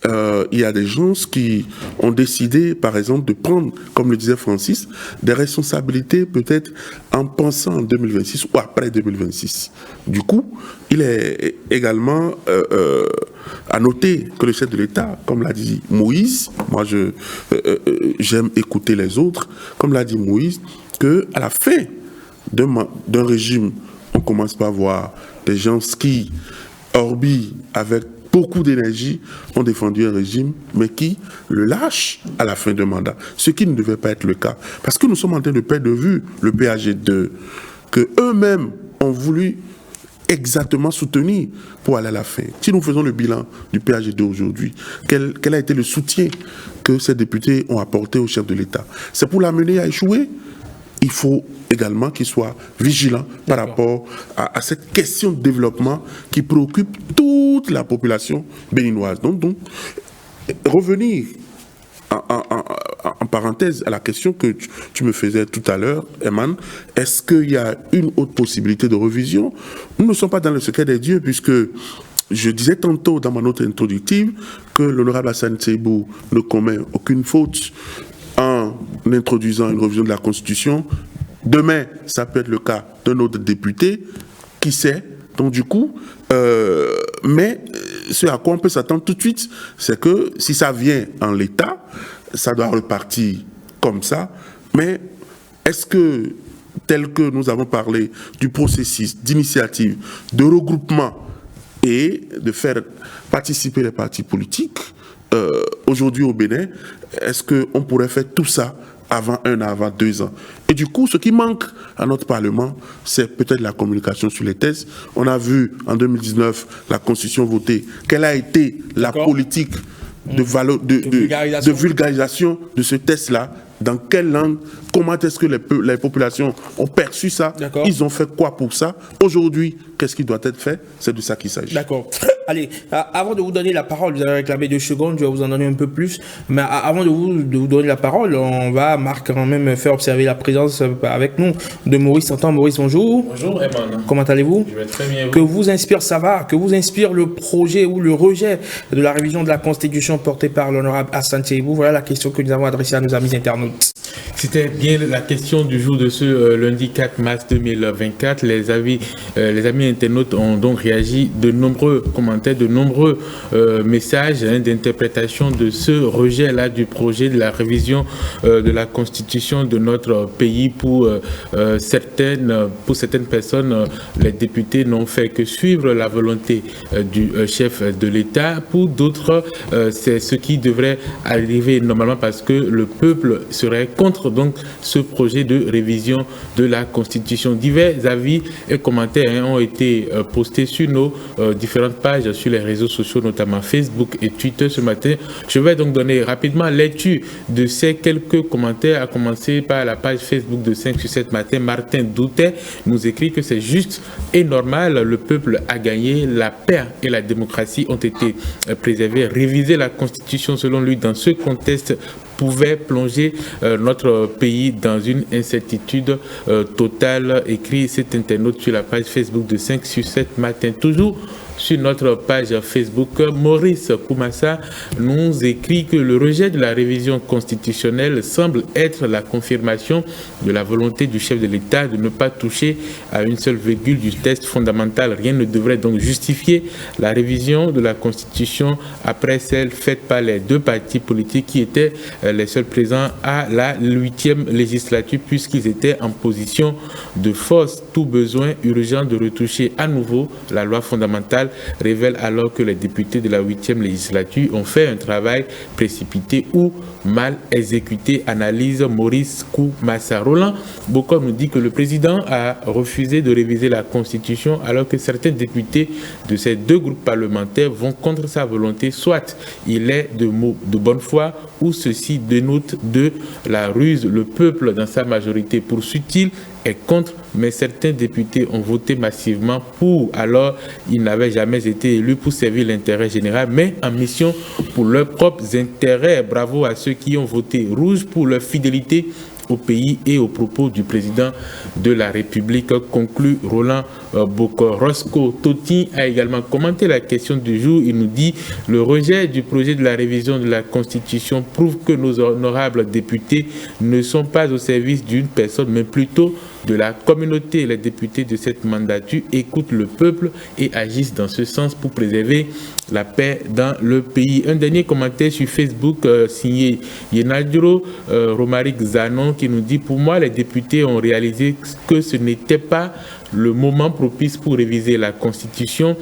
il y a des gens qui ont décidé, par exemple, de prendre, comme le disait Francis, des responsabilités peut-être en pensant en 2026 ou après 2026. Du coup, il est également à noter que le chef de l'État, comme l'a dit Moïse, moi j'aime écouter les autres, comme l'a dit Moïse, qu'à la fin d'un régime, on commence par voir des gens qui, orbi avec beaucoup d'énergie, ont défendu un régime, mais qui le lâchent à la fin d'un mandat. Ce qui ne devait pas être le cas. Parce que nous sommes en train de perdre de vue le PAG2, que eux-mêmes ont voulu exactement soutenir pour aller à la fin. Si nous faisons le bilan du PAG2 aujourd'hui, quel a été le soutien que ces députés ont apporté au chef de l'État? C'est pour l'amener à échouer? il faut également qu'il soit vigilant par rapport à cette question de développement qui préoccupe toute la population béninoise. Donc revenir en parenthèse à la question que tu me faisais tout à l'heure, Eman, est-ce qu'il y a une autre possibilité de revision? Nous ne sommes pas dans le secret des dieux, puisque je disais tantôt dans ma note introductive que l'honorable Hassan Seibou ne commet aucune faute en introduisant une révision de la Constitution. Demain, ça peut être le cas d'un autre député, qui sait. Donc du coup, mais ce à quoi on peut s'attendre tout de suite, c'est que si ça vient en l'état, ça doit repartir comme ça. Mais est-ce que, tel que nous avons parlé du processus d'initiative, de regroupement et de faire participer les partis politiques, aujourd'hui au Bénin, est-ce qu'on pourrait faire tout ça avant 1 an, avant 2 ans? Et du coup, ce qui manque à notre Parlement, c'est peut-être la communication sur les thèses. On a vu en 2019 la Constitution votée. Quelle a été la politique de vulgarisation de ce test-là? Dans quelle langue? Comment est-ce que les populations ont perçu ça? Ils ont fait quoi pour ça? Aujourd'hui, qu'est-ce qui doit être fait? C'est de ça qu'il s'agit. D'accord. Allez, avant de vous donner la parole, vous avez réclamé 2 secondes, je vais vous en donner un peu plus. Mais avant de vous donner la parole, on va, Marc, quand même faire observer la présence avec nous de Maurice Santan. Maurice, bonjour. Bonjour, Eman. Comment allez-vous? Je vais très bien. Que vous inspire Savard, que vous inspire le projet ou le rejet de la révision de la Constitution portée par l'honorable Hassan Seibou? Voilà la question que nous avons adressée à nos amis internautes. C'était bien la question du jour de ce lundi 4 mars 2024. Les amis internautes ont donc réagi, de nombreux commentaires, de nombreux messages d'interprétation de ce rejet-là du projet de la révision de la Constitution de notre pays. Pour certaines personnes, les députés n'ont fait que suivre la volonté du chef de l'État. Pour d'autres, c'est ce qui devrait arriver normalement parce que le peuple serait contre donc ce projet de révision de la Constitution. Divers avis et commentaires ont été postés sur nos différentes pages sur les réseaux sociaux, notamment Facebook et Twitter ce matin. Je vais donc donner rapidement lecture de ces quelques commentaires, à commencer par la page Facebook de 5 sur 7 matin. Martin Doutet nous écrit que c'est juste et normal, le peuple a gagné, la paix et la démocratie ont été préservées. Réviser la Constitution selon lui dans ce contexte pouvait plonger notre pays dans une incertitude totale, écrit cet internaute sur la page Facebook de 5 sur 7 matin. Toujours sur notre page Facebook, Maurice Koumassa nous écrit que le rejet de la révision constitutionnelle semble être la confirmation de la volonté du chef de l'État de ne pas toucher à une seule virgule du texte fondamental. Rien ne devrait donc justifier la révision de la Constitution après celle faite par les 2 partis politiques qui étaient les seuls présents à la 8e législature, puisqu'ils étaient en position de force. Tout besoin urgent de retoucher à nouveau la loi fondamentale révèle alors que les députés de la 8e législature ont fait un travail précipité ou mal exécuté, analyse Maurice Koumassa. Roland Bocor nous dit que le président a refusé de réviser la Constitution alors que certains députés de ces 2 groupes parlementaires vont contre sa volonté. Soit il est de bonne foi ou ceci dénote de la ruse. Le peuple dans sa majorité, poursuit-il, est contre, mais certains députés ont voté massivement pour. Alors, ils n'avaient jamais été élus pour servir l'intérêt général, mais en mission pour leurs propres intérêts. Bravo à ceux qui ont voté rouge pour leur fidélité au pays et aux propos du président de la République, conclut Roland Bocor. Roscoe Totti a également commenté la question du jour. Il nous dit: le rejet du projet de la révision de la Constitution prouve que nos honorables députés ne sont pas au service d'une personne, mais plutôt de la communauté. Les députés de cette mandature écoutent le peuple et agissent dans ce sens pour préserver la paix dans le pays. Un dernier commentaire sur Facebook signé Yenadjuro Romaric Zanon qui nous dit: pour moi, les députés ont réalisé que ce n'était pas le moment propice pour réviser la Constitution.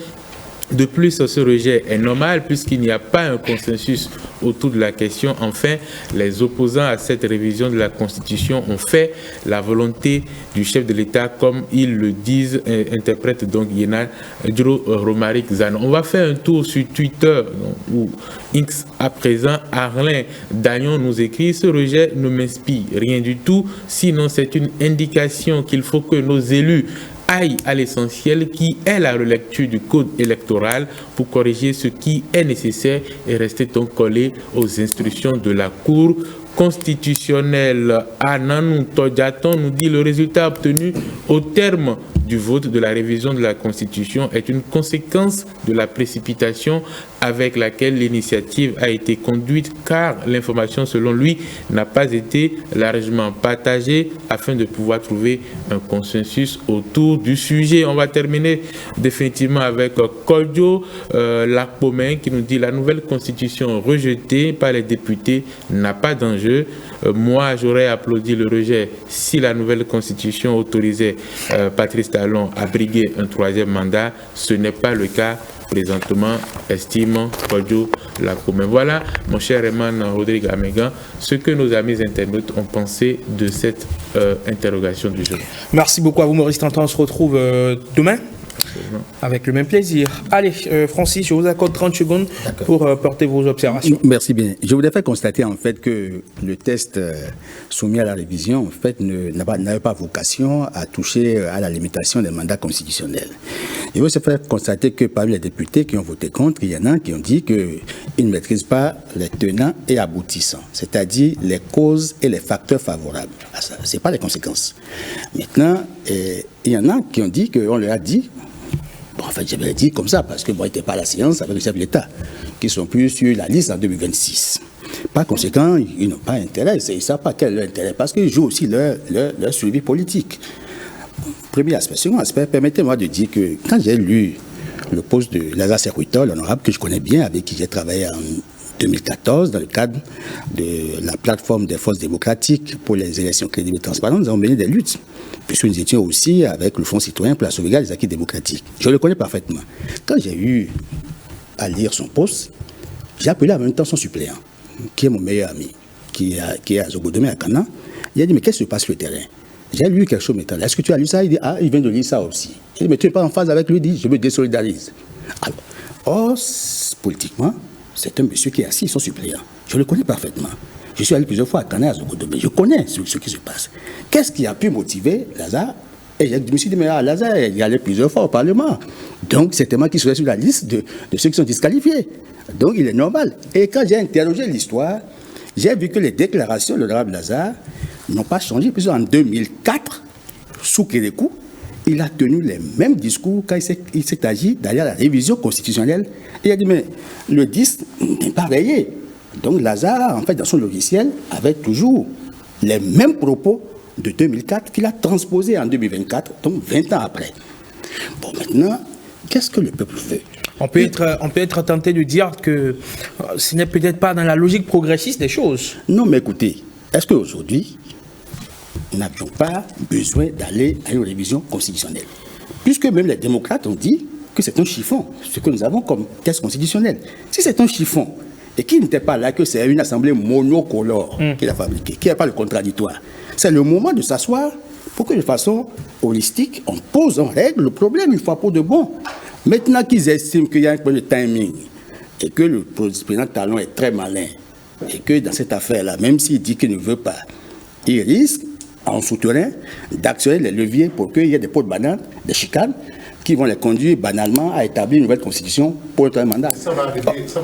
De plus, ce rejet est normal puisqu'il n'y a pas un consensus autour de la question. Enfin, les opposants à cette révision de la Constitution ont fait la volonté du chef de l'État, comme ils le disent, interprète donc Yéna Djuro Romaric Zan. On va faire un tour sur Twitter ou X à présent. Arlin Dagnon nous écrit: ce rejet ne m'inspire rien du tout, sinon c'est une indication qu'il faut que nos élus aille à l'essentiel, qui est la relecture du code électoral pour corriger ce qui est nécessaire et rester donc collé aux instructions de la Cour constitutionnelle. Ananou Todjaton nous dit: le résultat obtenu au terme du vote de la révision de la Constitution est une conséquence de la précipitation avec laquelle l'initiative a été conduite, car l'information, selon lui, n'a pas été largement partagée afin de pouvoir trouver un consensus autour du sujet. On va terminer définitivement avec Kodjo Lakpomen qui nous dit: la nouvelle constitution rejetée par les députés n'a pas d'enjeu. Moi, j'aurais applaudi le rejet si la nouvelle constitution autorisait Patrice Talon à briguer un 3e mandat. Ce n'est pas le cas présentement, estime Kodjo Lakpomen. Voilà, mon cher Eman Rodrigue Amégan, ce que nos amis internautes ont pensé de cette interrogation du jour. Merci beaucoup à vous, Maurice Tantan. On se retrouve demain. Avec le même plaisir. Allez, Francis, je vous accorde 30 secondes pour porter vos observations. Merci bien. Je voudrais faire constater en fait que le test soumis à la révision en fait n'avait pas vocation à toucher à la limitation des mandats constitutionnels. Il faut se faire constater que parmi les députés qui ont voté contre, il y en a qui ont dit qu'ils ne maîtrisent pas les tenants et aboutissants, c'est-à-dire les causes et les facteurs favorables. Ce n'est pas les conséquences. Maintenant, il y en a qui ont dit qu'on leur a dit. Bon, en fait, je l'ai dit comme ça, parce que moi, j'étais pas à la séance avec le chef de l'État, qui sont plus sur la liste en 2026. Par conséquent, ils n'ont pas intérêt, ils ne savent pas quel est leur intérêt, parce qu'ils jouent aussi leur suivi politique. Premier aspect. Second aspect, permettez-moi de dire que quand j'ai lu le poste de Lazare Serouito, l'honorable, que je connais bien, avec qui j'ai travaillé en 2014, dans le cadre de la plateforme des forces démocratiques pour les élections crédibles et transparentes, nous avons mené des luttes, puisque nous étions aussi avec le Fonds citoyen pour la sauvegarde des acquis démocratiques. Je le connais parfaitement. Quand j'ai eu à lire son poste, j'ai appelé en même temps son suppléant, qui est mon meilleur ami, qui est à Zogodomé, à Cana. Il a dit: mais qu'est-ce qui se passe sur le terrain? J'ai lu quelque chose maintenant. Est-ce que tu as lu ça? Il dit: ah, il vient de lire ça aussi. Il dit: mais tu n'es pas en phase avec lui? Il dit: je me désolidarise. Alors, politiquement, c'est un monsieur qui est assis, son suppléant. Je le connais parfaitement. Je suis allé plusieurs fois à Cana, à Zogodomé. Je connais ce qui se passe. Qu'est-ce qui a pu motiver Lazare? Et je me suis dit: mais Lazare, il y allait plusieurs fois au Parlement. Donc, c'est tellement qu'il serait sur la liste de ceux qui sont disqualifiés. Donc, il est normal. Et quand j'ai interrogé l'histoire, j'ai vu que les déclarations de l'honorable Lazare n'ont pas changé, puisqu'en 2004, sous Kérékou, il a tenu les mêmes discours quand il s'est agi d'aller à la révision constitutionnelle. Il a dit: mais le 10 n'est pas rayé. Donc Lazare, en fait, dans son logiciel, avait toujours les mêmes propos de 2004 qu'il a transposés en 2024, donc 20 ans après. Bon, maintenant, qu'est-ce que le peuple veut? On peut être tenté de dire que ce n'est peut-être pas dans la logique progressiste des choses. Non, mais écoutez, est-ce qu'aujourd'hui, nous n'avions pas besoin d'aller à une révision constitutionnelle? Puisque même les démocrates ont dit que c'est un chiffon, ce que nous avons comme texte constitutionnel. Si c'est un chiffon, et qu'il n'était pas là, que c'est une assemblée monocolore qu'il a fabriquée, qui n'a pas le contradictoire, c'est le moment de s'asseoir pour que de façon holistique, on pose, on règle le problème une fois pour de bon. Maintenant qu'ils estiment qu'il y a un peu de timing, et que le président Talon est très malin, et que dans cette affaire-là, même s'il dit qu'il ne veut pas, il risque, en souterrain, d'actionner les leviers pour qu'il y ait des pots de banane, des chicanes, qui vont les conduire banalement à établir une nouvelle constitution pour un mandat. Ça va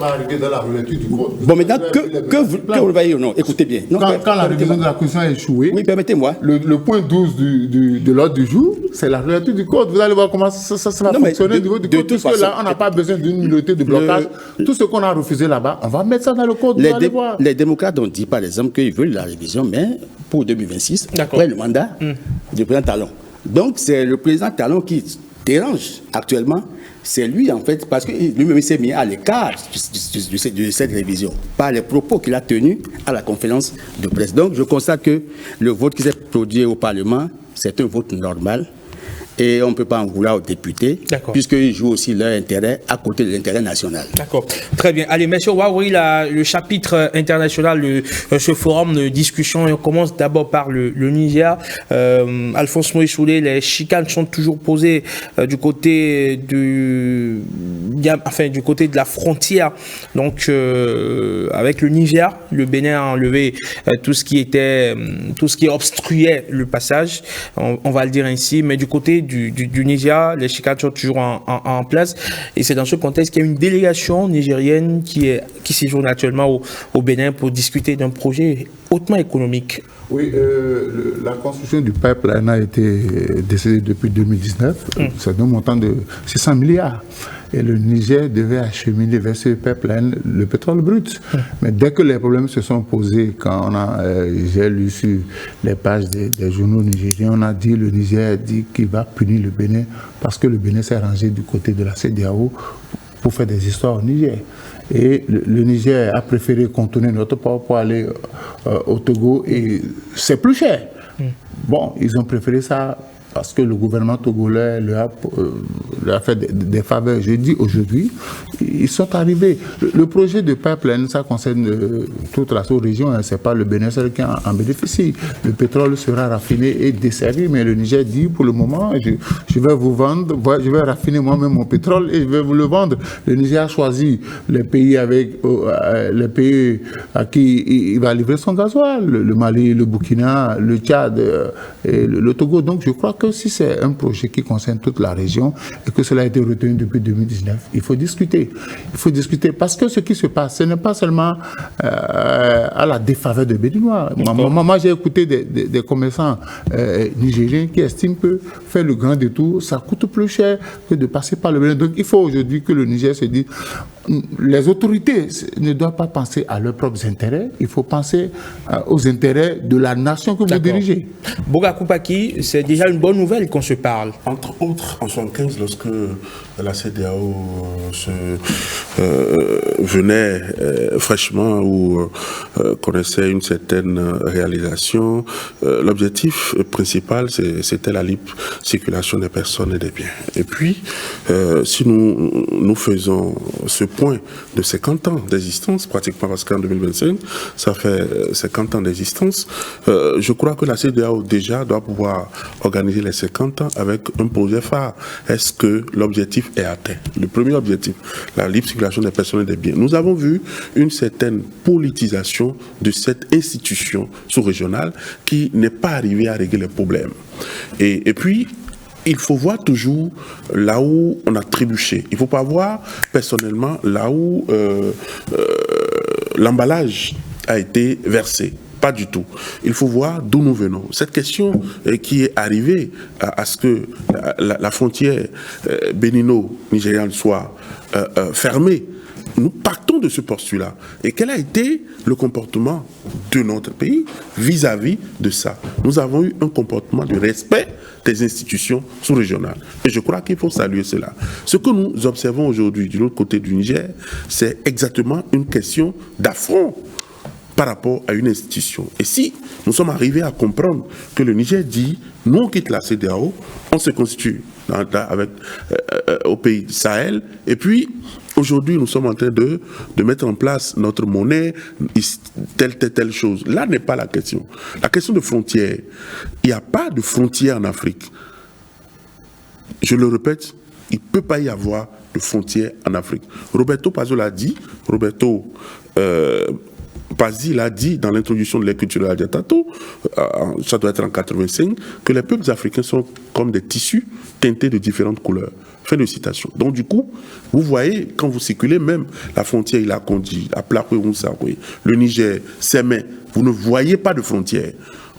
arriver dans la relecture du code. Bon, maintenant, que vous le voyez ou non, écoutez bien. Non, quand la révision de la Constitution a échoué, oui, permettez-moi. Le point 12 de l'ordre du jour, c'est la relecture du code. Vous allez voir comment ça va fonctionner au niveau du code. Puisque là, on n'a pas besoin d'une minorité de blocage. Tout ce qu'on a refusé là-bas, on va mettre ça dans le code. Les démocrates ont dit, par exemple, qu'ils veulent la révision, mais pour 2026, après le mandat du président Talon. Donc, c'est le président Talon qui dérange actuellement, c'est lui en fait, parce que lui-même s'est mis à l'écart de cette révision par les propos qu'il a tenus à la conférence de presse. Donc je constate que le vote qui s'est produit au Parlement, c'est un vote normal Et on ne peut pas en vouloir aux députés, puisqu'ils jouent aussi leur intérêt à côté de l'intérêt national. D'accord. Très bien. Allez, monsieur Waouri, le chapitre international de ce forum de discussion, et on commence d'abord par le Niger. Alphonse Moïse Soulé, les chicanes sont toujours posées du côté de la frontière, donc avec le Niger. Le Bénin a enlevé tout ce qui obstruait le passage, on va le dire ainsi, mais du côté du Niger, les chicanes sont toujours en place, et c'est dans ce contexte qu'il y a une délégation nigérienne qui séjourne actuellement au Bénin pour discuter d'un projet hautement économique. Oui, la construction du pipeline a été décidée depuis 2019. C'est un montant de 600 milliards. Et le Niger devait acheminer vers ce pipeline le pétrole brut. Mais dès que les problèmes se sont posés, quand j'ai lu sur les pages des journaux nigériens, on a dit, le Niger dit qu'il va punir le Bénin parce que le Bénin s'est rangé du côté de la CEDEAO pour faire des histoires au Niger. Et le Niger a préféré contourner notre port pour aller au Togo, et c'est plus cher. Bon, ils ont préféré ça parce que le gouvernement togolais leur a fait des faveurs. Je dis aujourd'hui, ils sont arrivés. Le projet de pipeline, ça concerne toute la sous-région, hein, c'est pas le Bénin seul qui en bénéficie. Le pétrole sera raffiné et desservi, mais le Niger dit pour le moment, je vais vous vendre, je vais raffiner moi-même mon pétrole et je vais vous le vendre. Le Niger a choisi les pays à qui il va livrer son gasoil, le Mali, le Burkina, le Tchad et le Togo. Donc je crois que si c'est un projet qui concerne toute la région et que cela a été retenu depuis 2019, il faut discuter. Il faut discuter parce que ce qui se passe, ce n'est pas seulement à la défaveur de Béninois. Moi, j'ai écouté des commerçants nigériens qui estiment que faire le grand détour, ça coûte plus cher que de passer par le Bénin. Donc il faut aujourd'hui que le Niger se dise, les autorités ne doivent pas penser à leurs propres intérêts, il faut penser aux intérêts de la nation que vous dirigez. Boga Koupaki, c'est déjà une bonne nouvelle qu'on se parle. Entre autres, en 1975, lorsque la CEDEAO venait fraîchement ou connaissait une certaine réalisation, l'objectif principal, c'était la libre circulation des personnes et des biens. Et puis, si nous faisons ce point de 50 ans d'existence, pratiquement parce qu'en 2025, ça fait 50 ans d'existence, je crois que la CEDEAO déjà doit pouvoir organiser les 50 ans avec un projet phare. Est-ce que l'objectif est atteint? Le premier objectif, la libre circulation des personnes et des biens. Nous avons vu une certaine politisation de cette institution sous-régionale qui n'est pas arrivée à régler les problèmes. Et puis, il faut voir toujours là où on a trébuché. Il ne faut pas voir personnellement là où l'emballage a été versé. Pas du tout. Il faut voir d'où nous venons. Cette question qui est arrivée à ce que la frontière bénino-nigériane soit fermée, nous partons de ce postulat. Et quel a été le comportement de notre pays vis-à-vis de ça? Nous avons eu un comportement de respect des institutions sous-régionales. Et je crois qu'il faut saluer cela. Ce que nous observons aujourd'hui de l'autre côté du Niger, c'est exactement une question d'affront par rapport à une institution. Et si nous sommes arrivés à comprendre que le Niger dit, nous on quitte la CEDEAO, on se constitue au pays du Sahel, et puis aujourd'hui nous sommes en train de mettre en place notre monnaie, telle chose. Là n'est pas la question. La question de frontières, il n'y a pas de frontières en Afrique. Je le répète, il ne peut pas y avoir de frontières en Afrique. Roberto Pazzi l'a dit, Pazzi l'a dit dans l'introduction de l'ère culturelle à Diatato, ça doit être en 85, que les peuples africains sont comme des tissus teintés de différentes couleurs. Fin de citation. Donc du coup, vous voyez, quand vous circulez, même la frontière, il a conduit, à Plakwe, le Niger, Sémé, vous ne voyez pas de frontière.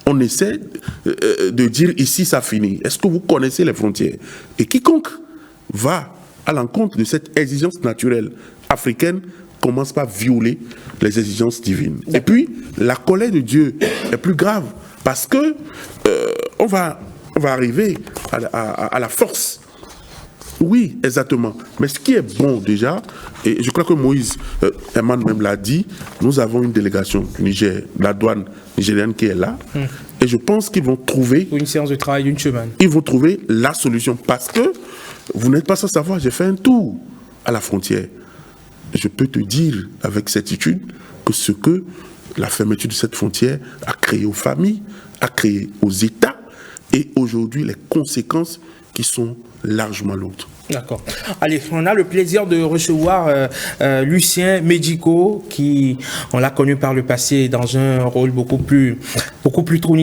On essaie de dire ici ça finit. Est-ce que vous connaissez les frontières? Et quiconque va à l'encontre de cette exigence naturelle africaine commence par violer les exigences divines. Et puis, la colère de Dieu est plus grave parce que on va arriver à la force. Oui, exactement. Mais ce qui est bon déjà, et je crois que Moïse Herman même l'a dit, nous avons une délégation du Niger, la douane nigérienne qui est là, Et je pense qu'ils vont trouver... Pour une séance de travail d'une semaine. Ils vont trouver la solution. Parce que, vous n'êtes pas sans savoir, j'ai fait un tour à la frontière. Je peux te dire avec certitude que ce que la fermeture de cette frontière a créé aux familles, a créé aux États, et aujourd'hui les conséquences qui sont largement lourdes. D'accord. Allez, on a le plaisir de recevoir Lucien Médico, qui, on l'a connu par le passé dans un rôle beaucoup plus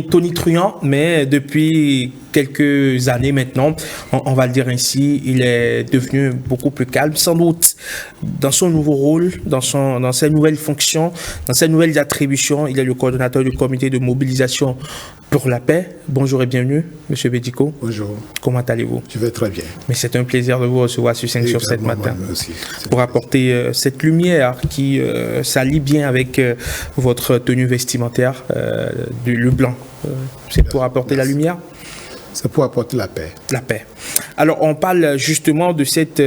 tonitruant, mais depuis quelques années maintenant, on va le dire ainsi, il est devenu beaucoup plus calme, sans doute dans son nouveau rôle, dans ses nouvelles fonctions, dans ses nouvelles attributions. Il est le coordonnateur du comité de mobilisation pour la paix. Bonjour et bienvenue, Monsieur Médico. Bonjour. Comment allez-vous? Je vais très bien. Mais c'est un plaisir de vous recevoir sur 5 sur 7 matin aussi, pour apporter cette lumière qui s'allie bien avec votre tenue vestimentaire, le blanc. C'est pour apporter la lumière? C'est pour apporter la paix. La paix. Alors, on parle justement de cette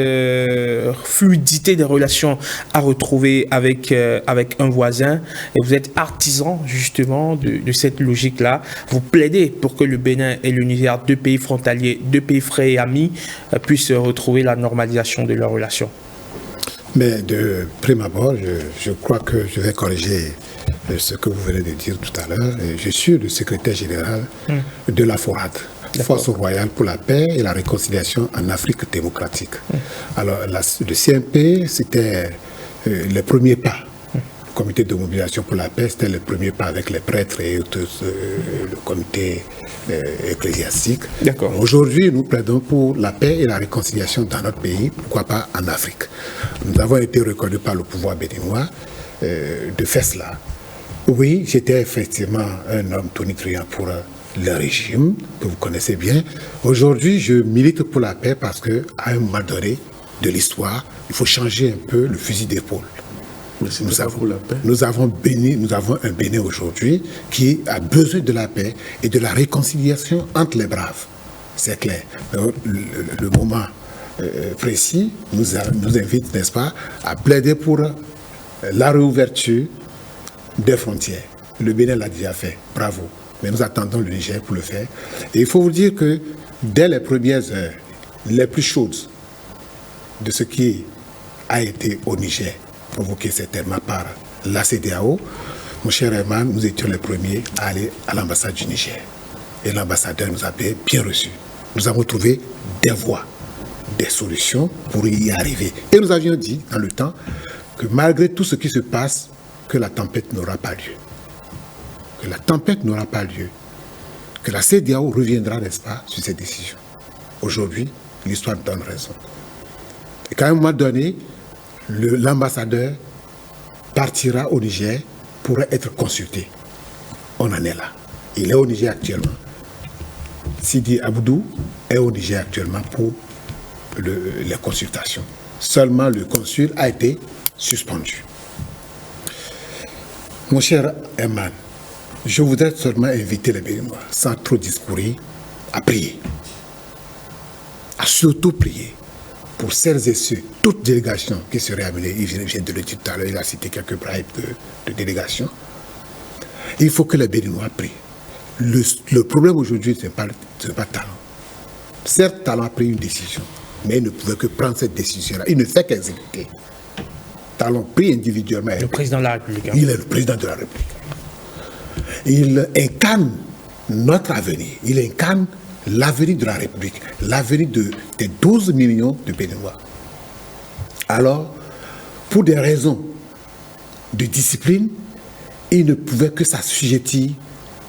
fluidité des relations à retrouver avec un voisin. Et vous êtes artisan, justement, de cette logique-là. Vous plaidez pour que le Bénin et le Niger, deux pays frontaliers, deux pays frères et amis, puissent retrouver la normalisation de leurs relations. Mais de prime abord, je crois que je vais corriger ce que vous venez de dire tout à l'heure. Je suis le secrétaire général de la FORAD. Force royale pour la paix et la réconciliation en Afrique démocratique. Alors, le CMP, c'était le premier pas. Le comité de mobilisation pour la paix, c'était le premier pas avec les prêtres et le comité ecclésiastique. Aujourd'hui, nous plaidons pour la paix et la réconciliation dans notre pays, pourquoi pas en Afrique. Nous avons été reconnus par le pouvoir béninois de faire cela. Oui, j'étais effectivement un homme tonitruant pour le régime, que vous connaissez bien. Aujourd'hui, je milite pour la paix parce qu'à un moment donné de l'histoire, il faut changer un peu le fusil d'épaule. Nous avons un Bénin aujourd'hui qui a besoin de la paix et de la réconciliation entre les braves. C'est clair. Le moment précis nous invite, n'est-ce pas, à plaider pour la réouverture des frontières. Le Bénin l'a déjà fait. Bravo. Mais nous attendons le Niger pour le faire. Et il faut vous dire que dès les premières heures, les plus chaudes de ce qui a été au Niger, provoqué certainement par la CEDEAO, mon cher Herman, nous étions les premiers à aller à l'ambassade du Niger. Et l'ambassadeur nous avait bien reçus. Nous avons trouvé des voies, des solutions pour y arriver. Et nous avions dit dans le temps que malgré tout ce qui se passe, que la tempête n'aura pas lieu. Que la tempête n'aura pas lieu, que la CEDEAO reviendra, n'est-ce pas, sur cette décision. Aujourd'hui, l'histoire donne raison. Et qu'à un moment donné, l'ambassadeur partira au Niger pour être consulté. On en est là. Il est au Niger actuellement. Sidi Aboudou est au Niger actuellement pour les consultations. Seulement le consul a été suspendu. Mon cher Herman, je voudrais seulement inviter les Béninois, sans trop discourir, à prier. À surtout prier pour celles et ceux, toute délégation qui serait amenée. Il vient de le dire tout à l'heure, il a cité quelques bribes de délégation. Il faut que les Béninois prient. Le problème aujourd'hui, ce n'est pas Talon. Certes, Talon a pris une décision, mais il ne pouvait que prendre cette décision-là. Il ne fait qu'exécuter. Talon prie individuellement. Le président de la République. Il est le président de la République. Il incarne notre avenir. Il incarne l'avenir de la République, l'avenir des 12 millions de Béninois. Alors, pour des raisons de discipline, il ne pouvait que s'assujettir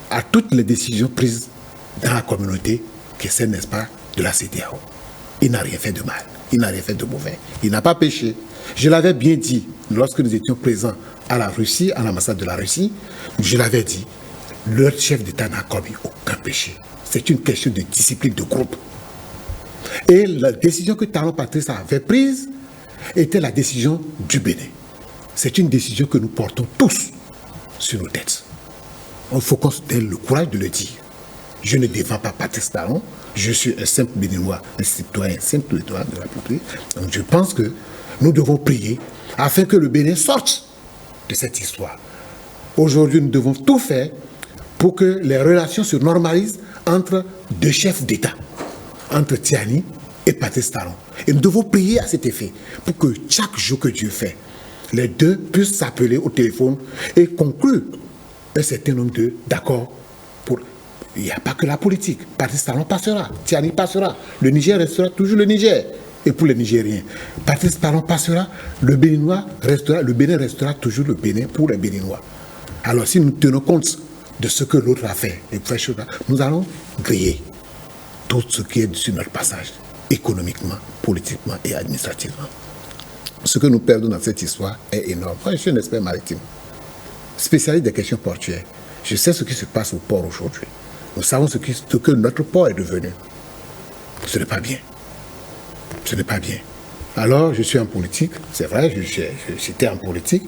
à toutes les décisions prises dans la communauté, qui est celle, n'est-ce pas, de la CEDEAO. Il n'a rien fait de mal, il n'a rien fait de mauvais, il n'a pas péché. Je l'avais bien dit lorsque nous étions présents à la Russie, à l'ambassade de la Russie, je l'avais dit, leur chef d'État n'a commis aucun péché. C'est une question de discipline de groupe. Et la décision que Talon Patrice avait prise était la décision du Bénin. C'est une décision que nous portons tous sur nos têtes. Il faut qu'on se donne le courage de le dire. Je ne défends pas Patrice Talon, je suis un simple Béninois, un citoyen simple de la République. Donc je pense que nous devons prier afin que le Bénin sorte de cette histoire. Aujourd'hui, nous devons tout faire pour que les relations se normalisent entre deux chefs d'État, entre Tiani et Patrice Talon. Et nous devons prier à cet effet pour que chaque jour que Dieu fait, les deux puissent s'appeler au téléphone et conclure un certain nombre d'accords. Il n'y a pas que la politique. Patrice Talon passera, Tiani passera, le Niger restera toujours le Niger. Et pour les Nigériens, Patrice Talon passera, le Bénin restera toujours le Bénin pour les Béninois. Alors si nous tenons compte de ce que l'autre a fait, nous allons griller tout ce qui est sur notre passage, économiquement, politiquement et administrativement. Ce que nous perdons dans cette histoire est énorme. Moi, je suis un expert maritime, spécialiste des questions portuaires. Je sais ce qui se passe au port aujourd'hui. Nous savons ce que notre port est devenu. Ce n'est pas bien. Ce n'est pas bien. Alors, je suis en politique, c'est vrai, j'étais en politique,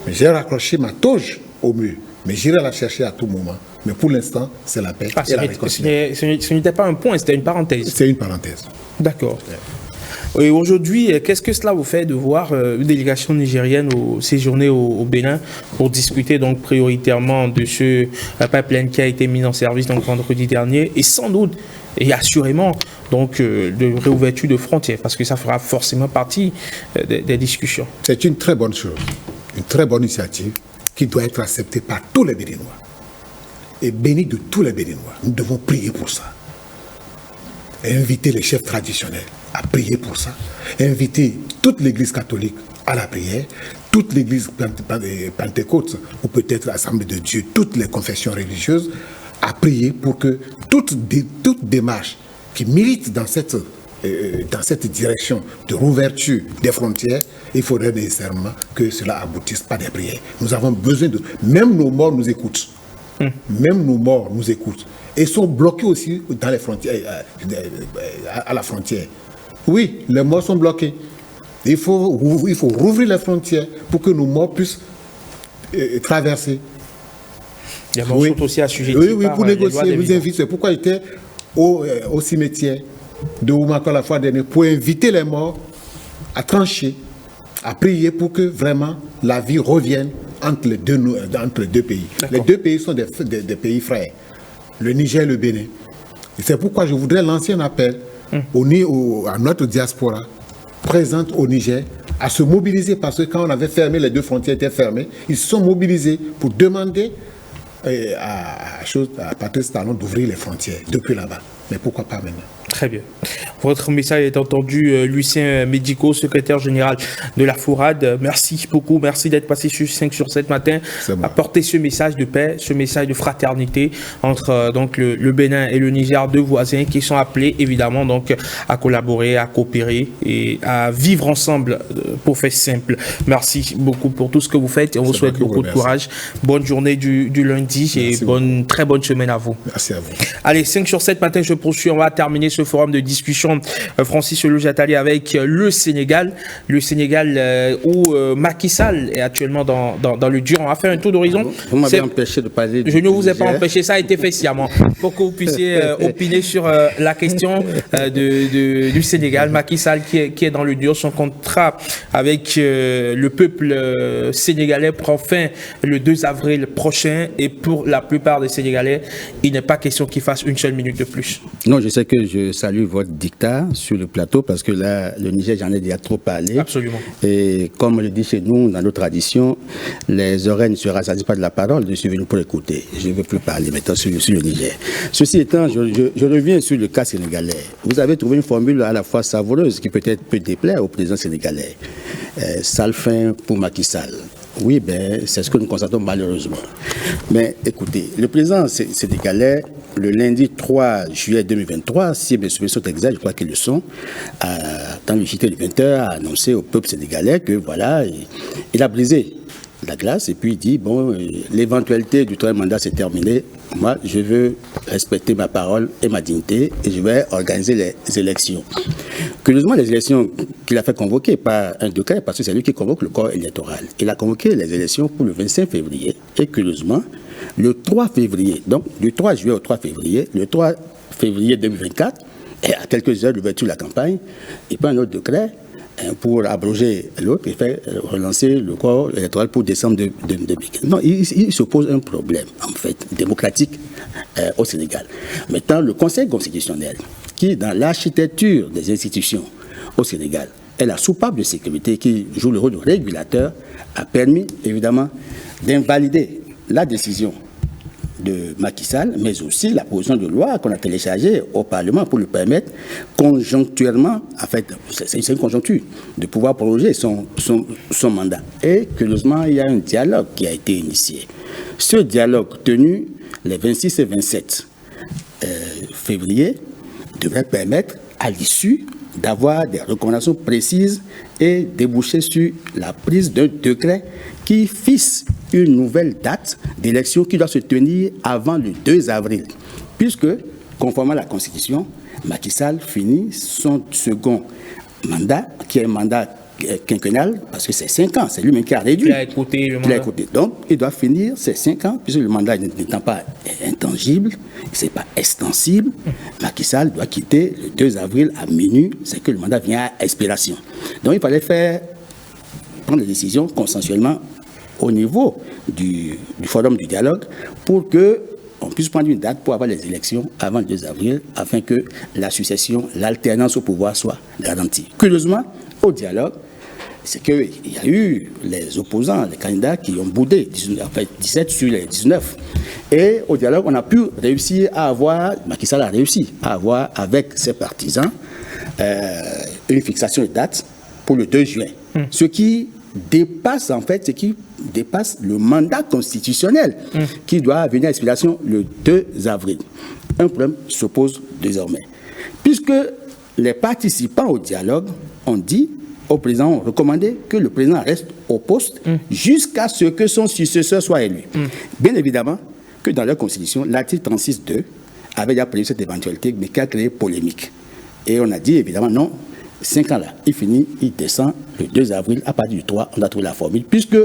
mais j'ai raccroché ma toge au mur. Mais j'irai la chercher à tout moment. Mais pour l'instant, c'est la paix et la réconciliation. Ce n'était pas un point, c'était une parenthèse. C'est une parenthèse. D'accord. Et aujourd'hui, qu'est-ce que cela vous fait de voir une délégation nigérienne séjourner au Bénin pour discuter donc prioritairement de ce pipeline qui a été mis en service donc vendredi dernier et sans doute et assurément donc de réouverture de frontières parce que ça fera forcément partie des discussions. C'est une très bonne chose, une très bonne initiative qui doit être acceptée par tous les Béninois et bénie de tous les Béninois. Nous devons prier pour ça et inviter les chefs traditionnels à prier pour ça, inviter toute l'église catholique à la prière, toute l'église pentecôte ou peut-être l'Assemblée de Dieu, toutes les confessions religieuses à prier pour que toute démarche qui milite dans cette direction de rouverture des frontières, il faudrait nécessairement que cela aboutisse par des prières. Nous avons besoin de... Même nos morts nous écoutent. Même nos morts nous écoutent. Et sont bloqués aussi dans les frontières, à la frontière. Oui, les morts sont bloqués. Il faut rouvrir les frontières pour que nos morts puissent traverser. Les morts sont aussi assujettis. Oui, pour négocier, vous invitez. C'est pourquoi j'étais au cimetière de Oumako la fois dernière, pour inviter les morts à trancher, à prier pour que vraiment la vie revienne entre les deux pays. Les deux pays sont des pays frères, le Niger et le Bénin. Et c'est pourquoi je voudrais lancer un appel à notre diaspora présente au Niger à se mobiliser, parce que quand on avait fermé, les deux frontières étaient fermées, ils se sont mobilisés pour demander à Patrice Talon d'ouvrir les frontières depuis là-bas. Mais pourquoi pas maintenant? Très bien. Votre message est entendu, Lucien Médico, secrétaire général de la FORAD. Merci beaucoup, merci d'être passé sur 5 sur 7 matin, à porter ce message de paix, ce message de fraternité entre donc le Bénin et le Niger, deux voisins qui sont appelés évidemment donc à collaborer, à coopérer et à vivre ensemble pour faire simple. Merci beaucoup pour tout ce que vous faites et on vous souhaite beaucoup de courage. Bonne journée du lundi et très bonne semaine à vous. Merci à vous. Allez, 5 sur 7 matin, je poursuis. On va terminer ce forum de discussion, Francis Lojatali, avec le Sénégal. Le Sénégal où Macky Sall est actuellement dans le dur. On va faire un tour d'horizon. Vous m'avez empêché de parler du Je ne vous ai pas empêché, ça a été fait sciemment. Pour que vous puissiez opiner sur la question du Sénégal. Macky Sall qui est dans le dur. Son contrat avec le peuple sénégalais prend fin le 2 avril prochain. Et pour la plupart des Sénégalais, il n'est pas question qu'il fasse une seule minute de plus. Non, je sais que je salue votre dictat sur le plateau parce que là, le Niger, j'en ai déjà trop parlé. Absolument. Et comme on le dit chez nous, dans nos traditions, les oreilles ne se rassasient pas de la parole, je suis venu pour écouter. Je ne veux plus parler maintenant sur le Niger. Ceci étant, je reviens sur le cas sénégalais. Vous avez trouvé une formule à la fois savoureuse qui peut-être peut déplaire au président sénégalais. Sale fin pour Macky Sall. Oui, c'est ce que nous constatons malheureusement. Mais écoutez, le président sénégalais, le lundi 3 juillet 2023, si mes souvenirs sont exacts, je crois qu'ils le sont, dans le JT de 20h, a annoncé au peuple sénégalais que voilà, il a brisé la glace et puis il dit, bon, l'éventualité du troisième mandat s'est terminée. Moi, je veux respecter ma parole et ma dignité et je vais organiser les élections. Curieusement, les élections qu'il a fait convoquer par un décret, parce que c'est lui qui convoque le corps électoral. Il a convoqué les élections pour le 25 février. Et curieusement, le 3 février, donc du 3 juillet au 3 février, le 3 février 2024, et à quelques heures de l'ouverture de la campagne, il prend un autre décret pour abroger l'autre et faire relancer le corps électoral pour décembre 2015. Non, il se pose un problème, en fait, démocratique au Sénégal. Maintenant, le Conseil constitutionnel, qui, dans l'architecture des institutions au Sénégal, est la soupape de sécurité qui joue le rôle de régulateur, a permis, évidemment, d'invalider la décision de Macky Sall, mais aussi la proposition de loi qu'on a téléchargée au Parlement pour lui permettre conjoncturellement, en fait, c'est une conjoncture, de pouvoir prolonger son mandat. Et curieusement, il y a un dialogue qui a été initié. Ce dialogue tenu les 26 et 27 février devrait permettre, à l'issue, d'avoir des recommandations précises et déboucher sur la prise d'un décret qui fixe une nouvelle date d'élection qui doit se tenir avant le 2 avril. Puisque, conformément à la Constitution, Macky Sall finit son second mandat, qui est un mandat quinquennal, parce que c'est 5 ans, c'est lui-même qui a réduit. Il a écouté le mandat. Donc, il doit finir ses 5 ans, puisque le mandat n'étant pas intangible, c'est pas extensible. Macky Sall doit quitter le 2 avril à minuit, c'est que le mandat vient à expiration. Donc, il fallait prendre des décisions consensuellement au niveau du forum du dialogue pour qu'on puisse prendre une date pour avoir les élections avant le 2 avril, afin que la succession, l'alternance au pouvoir soit garantie. Curieusement, au dialogue, c'est qu'il y a eu les opposants, les candidats qui ont boudé, 17 sur les 19. Et au dialogue, on a pu réussir à avoir, Macky Sall a réussi à avoir avec ses partisans une fixation de date pour le 2 juin. Ce qui dépasse le mandat constitutionnel qui doit venir à expiration le 2 avril. Un problème se pose désormais. Puisque les participants au dialogue ont dit au président, ont recommandé que le président reste au poste jusqu'à ce que son successeur soit élu. Bien évidemment que dans leur constitution, l'article 36.2 avait déjà prévu cette éventualité, mais qui a créé polémique. Et on a dit évidemment non, 5 ans là, il finit, il descend le 2 avril, à partir du 3, on a trouvé la formule, puisque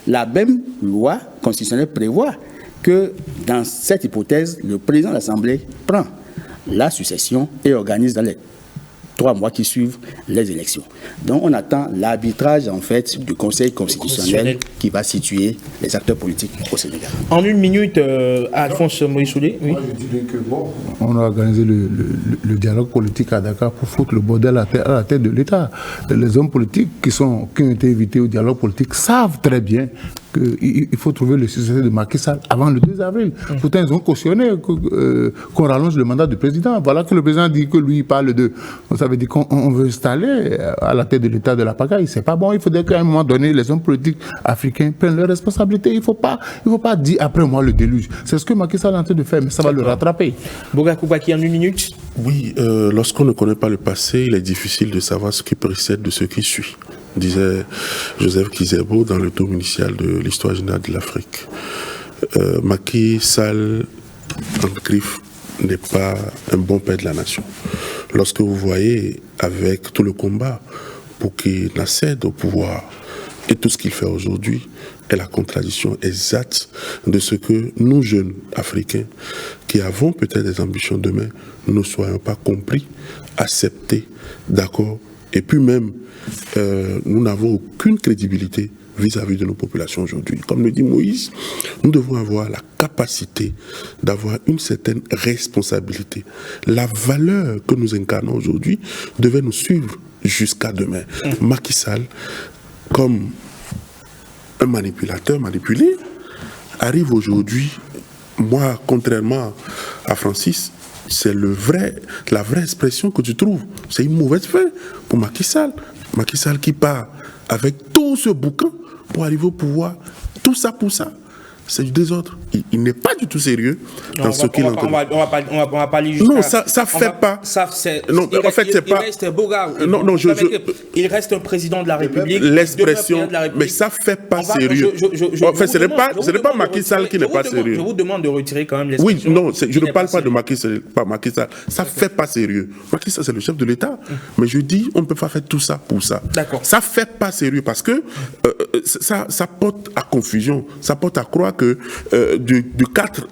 la même loi constitutionnelle prévoit que dans cette hypothèse, le président de l'Assemblée prend la succession et organise dans les 3 mois qui suivent les élections. Donc on attend l'arbitrage en fait du Conseil constitutionnel qui va situer les acteurs politiques au Sénégal. En une minute, Alphonse Moïsoulé. Oui. Moi, je dirais que bon, on a organisé le dialogue politique à Dakar pour foutre le bordel à la tête de l'État. Les hommes politiques qui ont été invités au dialogue politique savent très bien qu'il faut trouver le successeur de Macky Sall avant le 2 avril. Pourtant, ils ont cautionné qu'on rallonge le mandat du président. Voilà que le président dit que lui, il parle de... Ça veut dire qu'on veut installer à la tête de l'État de la pagaille. C'est pas bon. Il faudrait qu'à un moment donné, les hommes politiques africains prennent leurs responsabilités. Il ne faut pas dire après moi le déluge. C'est ce que Macky Sall est en train de faire, mais ça va le rattraper. Boga Koubaki, en une minute. Oui, lorsqu'on ne connaît pas le passé, il est difficile de savoir ce qui précède de ce qui suit, disait Joseph Kizerbo dans le tome initial de l'histoire générale de l'Afrique. Macky Sall, en griffe, n'est pas un bon père de la nation. Lorsque vous voyez, avec tout le combat pour qu'il n'accède au pouvoir et tout ce qu'il fait aujourd'hui, est la contradiction exacte de ce que nous, jeunes Africains, qui avons peut-être des ambitions demain, nous ne soyons pas compris, acceptés, d'accord, et puis même, nous n'avons aucune crédibilité vis-à-vis de nos populations aujourd'hui. Comme le dit Moïse, nous devons avoir la capacité d'avoir une certaine responsabilité. La valeur que nous incarnons aujourd'hui devait nous suivre jusqu'à demain. Macky Sall, comme un manipulateur manipulé, arrive aujourd'hui, moi, contrairement à Francis, c'est la vraie expression que tu trouves. C'est une mauvaise fin pour Macky Sall. Macky Sall qui part avec tout ce bouquin pour arriver au pouvoir, tout ça pour ça. C'est du désordre. Il n'est pas du tout sérieux dans ce qu'il entend. On va pas lire jusqu'à... Non, ça fait pas... Non, en fait, c'est pas... Il reste un président de la République. L'expression... Mais ça fait pas sérieux. En fait, ce n'est pas Macky Sall qui n'est pas sérieux. Je vous demande de retirer quand même l'expression. Oui, non, je ne parle pas de Macky Sall. Ça fait pas sérieux. Macky Sall, c'est le chef de l'État. Mais je dis, on ne peut pas faire tout ça pour ça. D'accord. Ça fait pas sérieux parce que ça porte à confusion. Ça porte à croire que du 4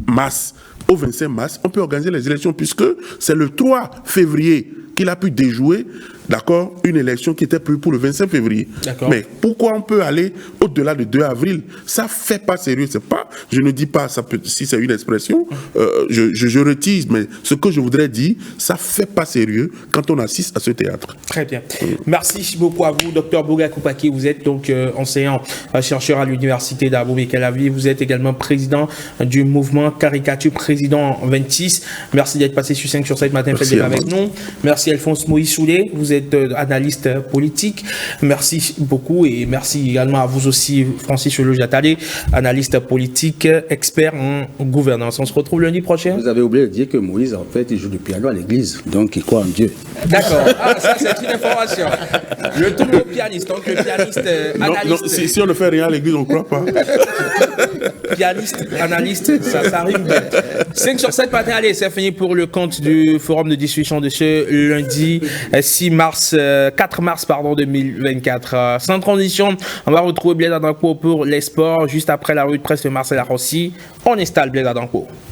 mars au 25 mars, on peut organiser les élections puisque c'est le 3 février qu'il a pu déjouer d'accord, une élection qui était prévue pour le 25 février. Mais pourquoi on peut aller au-delà du 2 avril? Ça fait pas sérieux. C'est pas, je ne dis pas ça peut, si c'est une expression, je retire, mais ce que je voudrais dire, ça fait pas sérieux quand on assiste à ce théâtre. Très bien. Merci beaucoup à vous, Dr Boga Koupaki. Vous êtes donc enseignant, chercheur à l'université d'Abomey-Calavi. Vous êtes également président du mouvement Caricature Président 26. Merci d'être passé sur 5 sur 7 matin avec nous. Merci Alphonse Moïse Soulet. Vous êtes analyste politique. Merci beaucoup et merci également à vous aussi, Francis Cholo-Jatale, analyste politique, expert en gouvernance. On se retrouve lundi prochain. Vous avez oublié de dire que Moïse, en fait, il joue du piano à l'église, donc il croit en Dieu. D'accord. Ah, ça, c'est une information. Le tout le pianiste, donc le pianiste, analyste. Non, si on ne fait rien à l'église, on ne croit pas. Pianiste, analyste, ça rime bien. 5 sur 7 matin, allez, c'est fini pour le compte du forum de discussion de ce lundi 4 mars 2024. Sans transition, on va retrouver Blaise Adanko pour les sports, juste après la revue de presse de Marcel Arrossi. On installe Blaise Adanko.